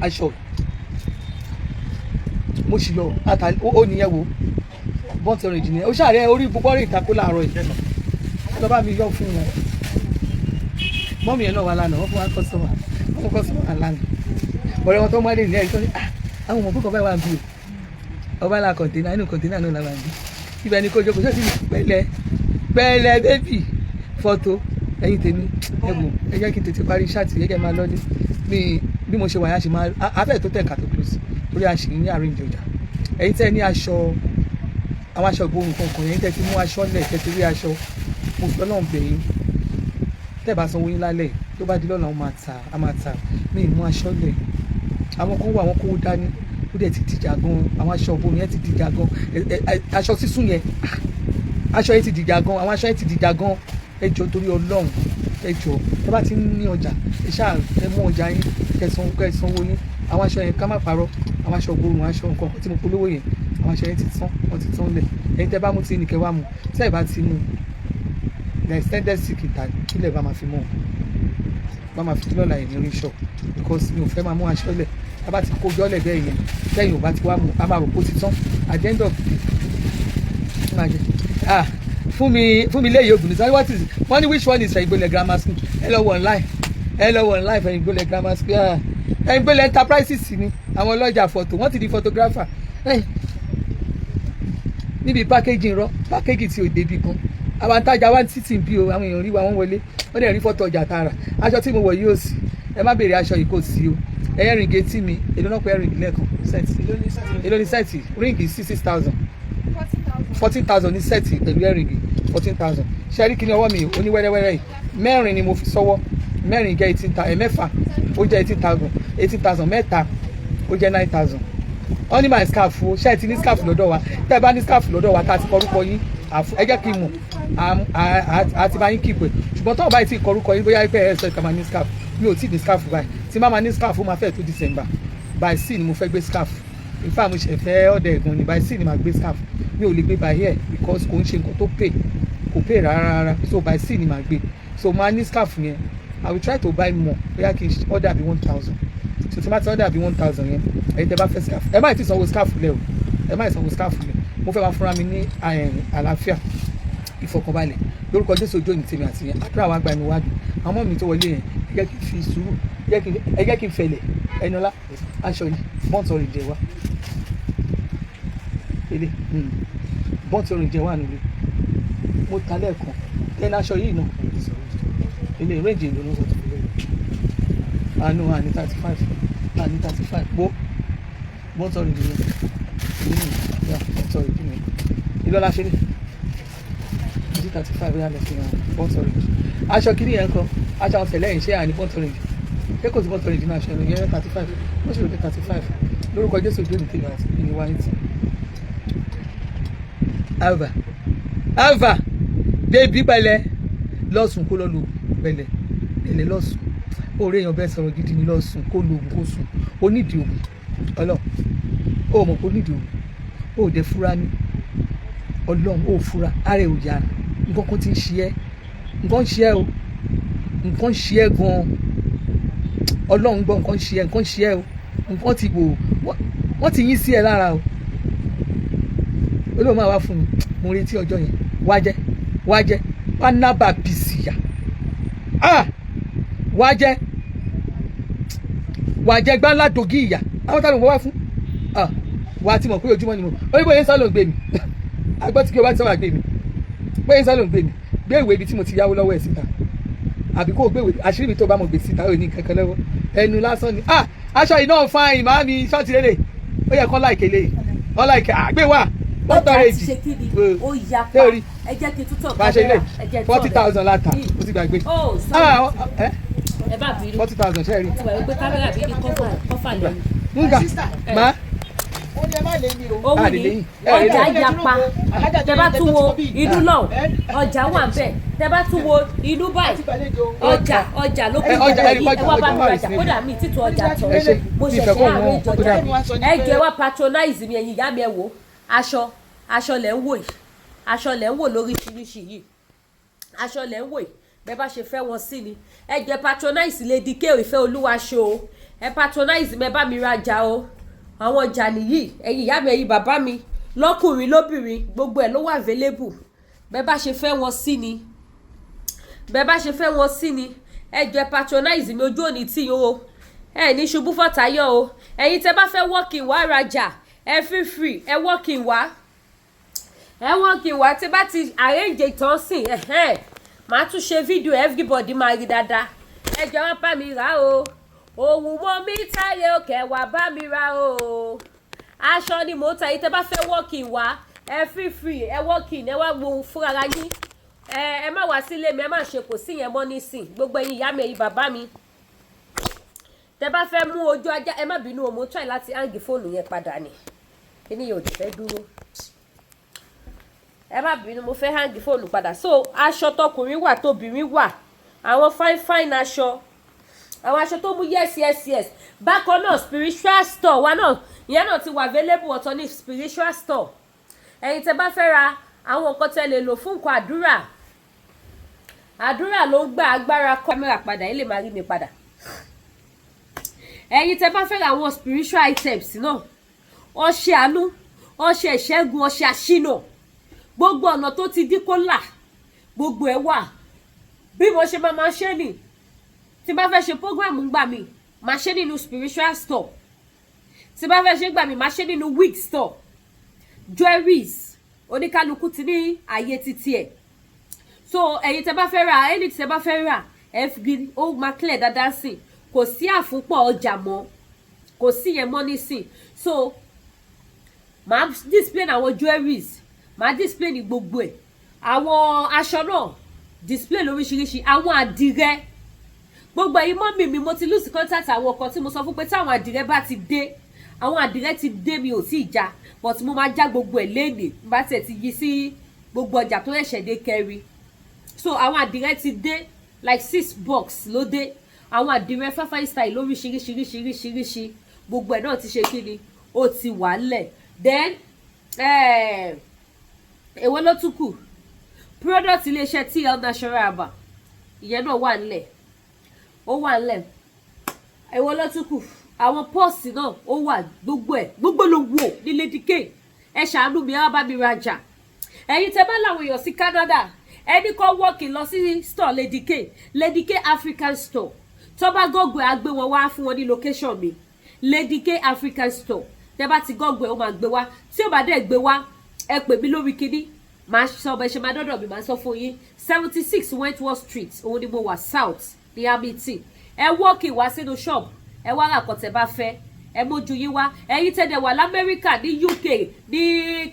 aṣọ mo ṣì lọ ata ó nìyẹn wo burnt orange nìyẹn ó ṣàrẹ orí púpọ̀ rìn ìtakò láàárọ̀ ìfẹ́ náà lọ bá mi yọ fún wọn mọ́mí yẹn náà wà lánàá wọ́n fún wa kọ́sọ́mà lánàá ọ̀rẹ́ wọn tó máa lè ní ẹ̀rí tó ní àwọn ọmọ púpọ̀ báyìí wà ń bí o ọba la kọ̀ǹténà inú kọ̀ǹténà náà la wà ń bí ibẹ̀ ni kò jókòó sọ́ọ́ sí mi pẹ̀lẹ́ bébì fọ́tò ẹ̀yin tèmi ẹ̀bùn ẹ jẹ́ kí n tètè parí ṣáàtì ẹ̀jẹ̀ máa lọ́dún bí mo ṣe wà yá ṣe máa afẹ́ tó tẹ̀ ká tó close torí a ṣì ní àárín ìjọjà ẹ̀yin tẹ́ ní aṣọ àwọn aṣọ ìbòrùn kankan ẹ̀yin tẹ́ ti mú aṣọ lẹ̀ tẹ́ ti rí aṣọ mo fi ọlọ́run bẹ̀ yín tẹ́ bá sanwó yín lálẹ́ tó bá di lọ́la a máa ta mí mú aṣọ lẹ̀ àwọn kan wà àwọn kó dání ó dẹ̀ ti dìjà gan àwọn aṣọ ìbòrùn yẹn ti dìjà gan aṣọ sísún yẹn aṣọ yẹn ti dìjà gan àwọn aṣọ yẹn ti dìjà gan ẹ jọ̀ọ́ torí ọlọ́run ẹ jọ̀ọ́ ẹ bá ti ní ọjà ẹ ṣáà ẹ mú ọjà yín kẹsànwó yín àwọn aṣọ yẹn ká má parọ́ àwọn aṣọ gbòòrùn aṣọ nǹkan tí mo polówó yẹn àwọn aṣọ yẹn ti tán wọ́n ti tán lẹ̀ ẹ̀yin tẹ́ bá mú tí ní kẹ́ wá mú tí ẹ̀ bá ti mú the extended sick ìta kílẹ̀ bá máa fi mú bá máa fi lọ́la ẹ̀ ní orí shop because mi ò fẹ́ máa mú aṣọ lẹ̀ tá bá ti kó jọ́lẹ̀ bẹ́ẹ̀ yẹn lẹ́yìn ò bá ti wá mú a máa rò pó ti tán at the end of fún mi léyìí obìnrin sáré what is it wọ́n ní which one is Ẹ̀yìngbólẹ̀ grammar school ẹ lọ wọ online Ẹ̀yìngbólẹ̀ grammar school Ẹ̀yìngbólẹ̀ enterprises ni àwọn ọlọ́jà fọ́tò wọ́n ti di photographer níbi packaging rọ packaging tí ò débi kan àwọn àtajà wa títì bí o àwọn èèyàn rí wa wọ́n wọlé wọ́n dẹ̀ rí fọ́tò ọjà tààrà aṣọ tí mo wọ̀ yóò sí ẹ má béèrè aṣọ yìí kò sí o earring etí mi èlò náà pé earring lẹ́ẹ̀kan set èlò ní set ring 6,000 14,000 ní set pẹ̀lú earring 14,000 ṣẹ́rí kí ni ọwọ́ mi oní wẹ́rẹ́wẹ́rẹ́ yìí mẹ́rin ni mo fi sọ́wọ́ mẹ́rin jẹ́ 18,000 mẹ́fà ó jẹ́ 18,000 mẹ́ta ó jẹ́ 9,000 wọ́n ní my scarf o ṣé ẹ ti ní scarf lọ́dọ̀ wa tẹ́ ẹ bá ní scarf lọ́dọ̀ wa tá a ti kọrúkọ yín ẹ jẹ́ kí n mọ̀ àti bá yín kí ìpè ṣùgbọ́n tó o bá ti kọrúkọ yín bóyá pé ẹ sọ ìkàmà ní scarf mi ò tí ì ní scarf báyìí tí má ma ní scarf ó máa fẹ́ tó December by C ni mo fẹ́ gbé scarf in fact mo ṣe fẹ́ ọ̀dẹ̀ ẹ̀gùn ni by C ni màá gbé scarf mi ò lè gbé by here because kò ń ṣe nǹkan tó pay kò pay rárá so by C ni màá gbé so máa ní scarf yẹn I will try to buy more bóyá kí n order bí 1,000 so tí má ti order bí 1,000 yẹn ẹ̀yin tẹ́ bá fẹ́ scarf ẹ má ti sanwó scarf lẹ́ o ẹ má sanwó scarf lẹ́ mo fẹ́ máa fúnra mi ní àlàáfíà ìfọkànbalẹ̀ lórúkọ Jésù ojú òní tèmi àti yẹn àdúrà wa gba ẹnu wá dùn àwọn ọmọ mi tó wọlé yẹn ẹ jẹ́ kí n fi sùúrù ẹ jẹ́ kí n fẹlẹ̀ Ẹniọlá aṣọ yìí bọ́ǹtì ọ̀rìn jẹ wá ilé bọ́ǹtì ọ̀rìn jẹ wá nílé mo ta lẹ́ẹ̀kan ẹni aṣọ yìí náà ilé ìrẹ́jì ìlú ló sọ tó fi lẹ́yìn àánú àní 35 gbó bọ́ǹtì ọ̀rìn jẹ bọ́ǹtì ọ̀rìn jẹ ìlọ́lá ṣe ní 35 yà lọ sí bọ́ǹtì ọ̀rìn jẹ aṣọ kìíní yẹn kan aṣọ àwọn tẹ̀lé yìí ṣé àní bọ́ǹtì ọ̀rìn jẹ ṣé kò sí bọ́ǹtì ọ̀rìn jẹ náà ṣe ní yẹn 35 wọ́n ṣe lè fi 35 lórúkọ Jésù ojú òní tèmi àti ìní wáyé tì alva débi pẹ̀lẹ́ lọ́sùn kó lọ lò pẹ̀lẹ́ èlé lọ́sùn orí èèyàn bẹ́ẹ̀ sọ̀rọ̀ gidi ni lọ́sùn kó lo oògùn kó sùn ó nídìí oògùn Ọlọ́run ó mọ̀ kó nídìí oògùn ó dẹ̀ fura ní Ọlọ́run ó fura ara ẹ̀ ò yá nǹkan kan ti ń ṣe ẹ́ nǹkan ń ṣe ẹ́ o nǹkan ń ṣe ẹ́ gan-an Ọlọ́run gbọ́ nǹkan ń ṣe ẹ́ o nǹkan ti wò wọ́n ti yín sí ẹ lára o Olóòwò máa wá fún mi mo retí ọjọ́ yẹn wá jẹ́ pánábà bìsìyà wá jẹ́ gbáládògì ìyà àwọn tá ló ń wá fún wà á ti mọ̀ pé ojúmọ́ ni mo oyinbo yẹn sá ló ń gbé mi agbọ́ tí kí o bá ti sọ̀rọ̀ àgbé mi bóyá sá ló ń gbé mi gbé ìwé ibi tí mo ti yáwó lọ́wọ́ ẹ̀ síta àbí kó o gbé ìwé àṣírí mi tó bá mo gbé síta ó ní kankan lọ́wọ́ ẹnu lásán ni aṣọ yìí náà fáìn màá mi ṣọ́ọ̀tì lélẹ̀ ó yẹ kán láìké lé wọ́n láìké àgbé wà wọ́n tọrọ èjì ó yá pa ẹ jẹ́ kí tútọ̀ bá ṣe ilé 40,000 láta ó ti gbàgbé ẹ bá bínú 40,000 ṣe rí. ìwà wípé kámẹ́rà bí ní kọ́fà lẹ́nu. nga má ó wù ní ọjà yapa tẹ bá tún wo inú náà ọjà wà bẹ́ẹ̀ tẹ bá tún wo inú báyìí ọjà ló kún ìjọba yìí ẹ wá bá mi rajà kódà mi títún ọjà tán mo ṣẹ̀ṣẹ̀ àárẹ̀ ìjọba ẹ jẹ́ wá patronize mi ẹ̀yin ìyá mi ẹ wò aṣọ lẹ̀ ń wò yìí aṣọ lẹ̀ ń wò lóríṣiríṣi yìí aṣọ lẹ̀ ń wò yìí bẹ́ẹ̀ bá ṣe fẹ́ wọn sí ni ẹ jẹ́ patronize Lady K Ìfẹ́ Olúwa show ẹ patronize mẹ́ bá mi rajà o àwọn ọjà nìyí ẹ̀yin ìyá mi ẹ̀yin bàbá mi lọ́kùnrin lóbìnrin gbogbo ẹ̀ ló wà available bẹ́ẹ̀ bá ṣe fẹ́ wọn sí ni ẹ jẹ́ patronize mi ojú òní tí o ẹ ní ṣubú fọ́tayọ̀ o ẹ̀yin tẹ́ bá fẹ́ walk-in wá rajà ẹ free ẹ walk-in wá tí bá ti arrange ìtàn sìn màá tún ṣe fídíò everybody máa rí dáadáa ẹ jẹ́ wá bá mi rà o òun mo mi táyé òkè wá bá mi rà o aṣọ ni mò ń ta yìí tẹ́ bá fẹ́ walk-in wá ẹ free ẹ walk-in ẹ wá wo fúnra yín ẹ má wá sílé mi ẹ má ṣe kò sí yẹn mọ́ nísìn gbogbo ẹ̀yin ìyá mi ẹ̀yin bàbá mi tẹ́ bá fẹ́ mú ojú ajá ẹ má bínú o mo try láti hang fóònù yẹn padà ni kíní yóò fẹ́ dúró ẹ má bínú mo fẹ́ hang fóònù padà so aṣọ tọkùnrin wà tóbìnrin wà àwọn fine aṣọ àwọn aṣọ tó mú yes bákan náà spiritual store wa náà ìyẹn náà ti wà available ọ̀tọ̀ ní spiritual store ẹ̀yin tẹ́ bá fẹ́ ra àwọn nǹkan tẹ́ lè lò fún nǹkan àdúrà ló ń gba agbára kámẹ́rà padà ẹ lè máa rí mi padà ẹ̀yin tẹ́ bá fẹ́ ra àwọn spiritual items náà ọṣẹ àánú ọṣẹ ìṣẹ́gun ọṣẹ àṣínà gbogbo ọ̀nà tó ti dí kó là gbogbo ẹ̀ wà bí mo ṣe máa ṣe nì tí bá fẹ́ ṣe program gbà mí máa ṣe nínú spiritual store tí bá fẹ́ ṣe gbà mí máa ṣe nínú wig store jewelries oníkálukú ti ní ààyè títí ẹ̀ so ẹ̀yin tẹ́ bá fẹ́ ra ẹni tí tẹ́ bá fẹ́ rà ẹ fi ó máa clear dáadáa sí kò sí àfúnpọ̀ ọjà mọ́, kò sí yẹn mọ́ nísìn. So màá display àwọn jewelries, màá display ní gbogbo ẹ̀, àwọn aṣọ náà display lóríṣiríṣi, àwọn àdìrẹ gbogbo ẹ̀yin mọ́mì mi. Mo ti lose contact àwọn kan tí mo sọ fún pé táwọn àdìrẹ bá ti dé, àwọn àdìrẹ ti dé, mi ò tí ì já, but mo máa já gbogbo ẹ̀ lénìí bá tẹ̀ ti yí sí gbogbo ọjà tó ẹ̀ṣẹ̀ dé kẹrí. So àwọn àdìrẹ ti dé like 6 box ló dé, àwọn àdìrẹ fáfáì style lóríṣiríṣiríṣiríṣiríṣi gbogbo ẹ̀ náà ti ṣe kí ni, ó ti wà lẹ̀. Then èwo ló tún kù, product iléeṣẹ́ TL Natural Herbal ìyẹn náà wà nílẹ̀, ó wà nílẹ̀. Èwo ló tún kù, àwọn pọ́ọ̀sì náà ó wà, gbogbo ẹ̀ gbogbo ló wò ní Lady K. Ẹ ṣàánú mi, ẹ wá bá mi rajà. Ẹ̀yin tẹ́ bá láwọn èèyàn sí Canada, ẹni kọ́ wọ́ọ̀kì lọ sí store Lady K, Lady K African Store. Tó bá gọ́gùn ẹ̀ á gbé wọn wá fún wọn ní location mi, Lady K African Store. Tẹ́ bá ti gọ́gùn ẹ̀ ó máa gbé wá, tí ó bá dẹ̀ gbé wá ẹ pè mí lórí kíní, màá sọ bẹ́ẹ̀ ṣe máa dọ́dọ̀ mi, màá sọ fún yín. 76 Wentworth Street, òun ni mo wà South ní Hamilton. Ẹ wọ́ọ̀kì wá sínú shop, ẹ wá rà kọ́tẹ́ bá fẹ́, ẹ mójú yín wá. Ẹ̀yin tẹ́lẹ̀ wà l'Amẹ́ríkà, ní UK, ní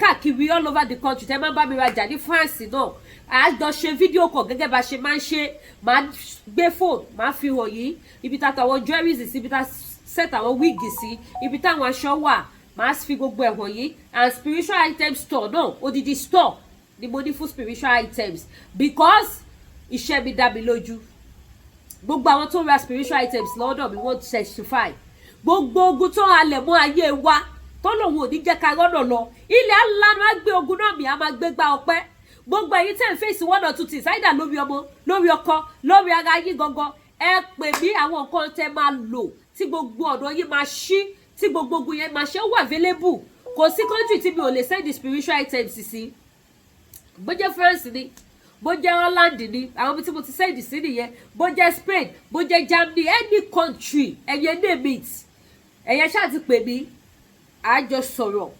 káàkiri all over the country, tẹ́ máa bá mi rajà ní France náà, a jọ ṣe fídíò kan gẹ́gẹ́ bá ṣe máa ń ṣe. Màá gbé fóònù, màá fi hàn yín ibi tá àwọn jewelries sí, ibi tá set àwọn wig sí, ibi táwọn aṣọ wà, màá fi gbogbo ẹ̀ hàn yín. And spiritual items store náà, odidi store ni mo ní fún spiritual items, because iṣẹ́ mi dá mi lójú. Gbogbo àwọn tó ra spiritual items lọ́dọ̀ mi wọ́n testify. Gbogbo ogun tó halẹ̀ mọ́ ayé wa tó lòun ò ní jẹ́ ká rọ́nà lọ, ilẹ̀ alánú á gbé ogun náà mi, á máa gbé gbá ọpẹ́. Gbogbo ẹ̀yin tẹ́ ń fèsì 1 or 2 things, either lórí ọmọ, lórí ọkọ, lórí ara yín gangan, ẹ pè mí, àwọn nǹkan tẹ́ máa lò tí gbogbo ọ̀dọ̀ yín máa ṣí, tí gbogbo ogun yẹn máa ṣe, ó wà available. Kò sí country tí mi ò lè send the spiritual items sí. Bó jẹ́ France ni, bó jẹ́ Holland ni, àwọn ibi tí mo ti send sí nìyẹn, bó jẹ́ Spain, bó jẹ́ Germany, any country, ẹ̀yẹ name it, ẹ̀yẹ ṣáà ti pè mí, a jọ sọ̀rọ̀.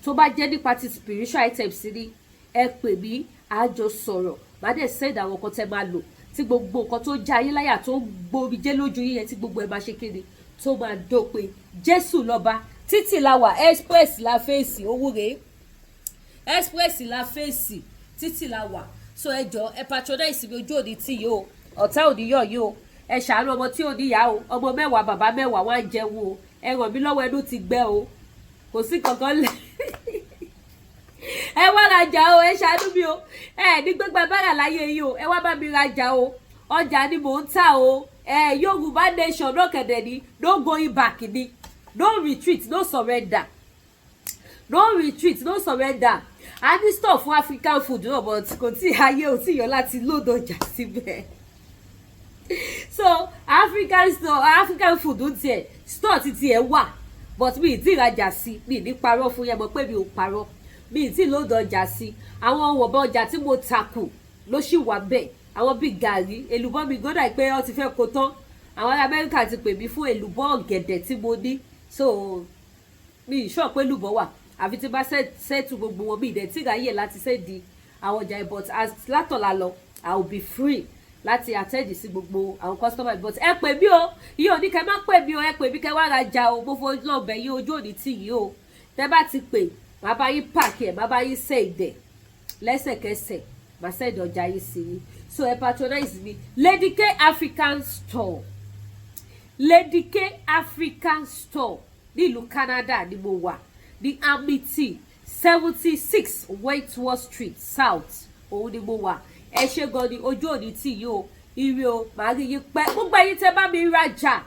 Tó bá jẹ́ nípa ti spiritual items ni, ẹ pè mí, a jọ sọ̀rọ̀. Màá dẹ̀ send àwọn nǹkan tẹ́ máa lò, tí gbogbo nǹkan tó já yín láyà, tó gbomi jẹ́ lójú yín yẹn, tí gbogbo ẹ̀ máa ṣe kéde, tó máa dópin. Jésù lọ́ba. Títì la wà, express la fèsì, owó rèé, express la fèsì, títì la wà. So ẹ jọ, ẹ patronize mi, ojú òní tì yìí o, ọ̀tá òní yọ̀ yìí o. Ẹ ṣàánú ọmọ tí ò níyà o, ọmọ 10 bàbá 10 wọ́n á jẹun o. Ẹ ràn mí lọ́wọ́, ẹnu ti gbẹ o, kò sí kankan lẹ̀. Ẹ wá rajà o, ẹ ṣàánú mi o, ẹ ní gbégbá bára láyé yìí o, ẹ wá bá mi rajà o. Ọjà ni mò ń tà o. Yorùbá nation náà kẹ̀dẹ̀ ni, no going back ni, no retreat, no surrender, no retreat, no surrender. A ní store fún African food náà, but kò tí ayé ò tí yọ láti load ọjà síbẹ̀. So African store, African food ń tiẹ̀ store ti tiẹ̀ wà, but mi ì tí ìrajà sí, mi ì ní parọ́ fún yẹn, mọ̀ pé mi ò parọ́, mi ì tí load ọjà sí. Àwọn ọ̀wọ̀nba ọjà tí mo takù ló ṣì wà bẹ́ẹ̀, àwọn bíi gàrí, èlùbọ́ mi gbọ́dọ̀ pé ó ti fẹ́ kó tán. Àwọn ará Amẹ́ríkà ti pè mí fún èlùbọ́ ọ̀gẹ̀dẹ̀ tí mo ní, so mi ì sure pé èlùbọ́ wà, àfi tí bá settle gbogbo wọn, mi ì dẹ̀ tí ráyè láti sẹ́ẹ̀dì àwọn ọjà, but as látọ̀la lọ I will be free láti attend sí gbogbo àwọn customer. But ẹ pè mí o, yìí ò ní kẹ́ má pè mí o, ẹ pè mí kẹ́ wá rajà o, mo fojú lọ́bẹ̀ yín, ojú òní tì yìí o. Tẹ́ bá ti pè, màá bá yín pack ẹ̀, màá bá yín send lẹ́sẹ̀kẹsẹ̀, màá send ọjà yín sí yín. So ẹ patronize mi, Lady K African Store, Lady K African Store nílùú Canada ni mo wà, ní Hamilton 76 Wentworth Street South, òun ni mo wà. Ẹ ṣé gan ni, ojú òní tì yìí o, ire o, màá rí yín pẹ́. Gbogbo ẹ̀yin tẹ́ bá mi rajà,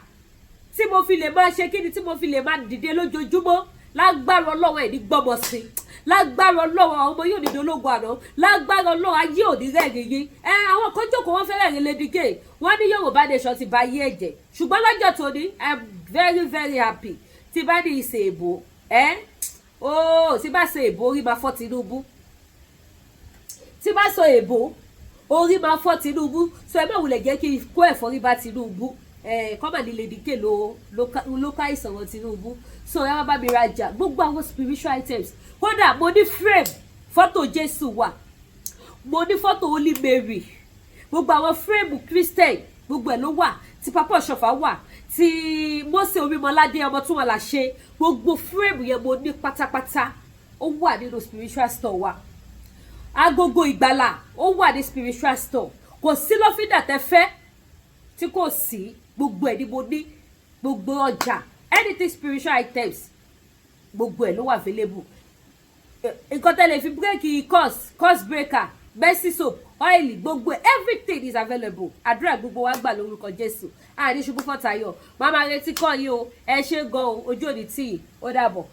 tí mo fi lè máa ṣe kíni, tí mo fi lè máa dìde lójoojúmọ́, lágbára Ọlọ́run ẹ̀ ní gbọ́mọ sí, lágbára Ọlọ́run àwọn ọmọ yóò ní dológun àná, lágbára Ọlọ́run ayé ò ní rẹ́rìn yín. Àwọn kan jókòó wọ́n fẹ́ rẹ́rìn Lady K, wọ́n ní Yorùbá nation ti ba yé ẹ̀jẹ̀, ṣùgbọ́n lọ́jọ́ tòní I'm very very happy. Tí bá ní ìṣe èbó, tí bá ṣe èbó orí máa fọ́ Tinubu, tí bá sọ èbó orí máa fọ́ Tinubu. So ẹ má wulẹ̀ jẹ́ kí n kó ẹ̀fọ́rí bá Tinubu, kọ́mà ní Lady K ló ká ìsọ̀rọ̀ Tinubu. So ẹ wá bá mi rajà gbogbo àwọn spiritual items. Kódà mo ní frame fọ́tò Jésù wà, mo ní fọ́tò Holy Mary, gbogbo àwọn frame Christian gbogbo ẹ̀ ló wà. tí Papa Ọ̀ṣọ́fà wà, tí Mósè Orímọládé ọmọ tún wọn là ṣe, gbogbo frame yẹn mo ní pátápátá ó wà nínú spiritual store wa. Agogo ìgbàlà ó wà ní spiritual store. Kò sí lọ́fíńdà tẹ́ fẹ́ tí kò sí, gbogbo ẹ̀ ni mo ní, gbogbo ọjà, anything spiritual items, gbogbo ẹ̀ ló wà available. Nǹkan tẹ́ lè fi break course breaker, Mercy soap, oil, gbogbo everything is available. Àdúrà gbogbo wa gbà lórúkọ Jésù. Àní ṣubú fọ́tayọ̀. Màmá retí kọ́ yín o. Ẹ ṣé gan o. Ojú òní tì í. Ó dàbọ̀.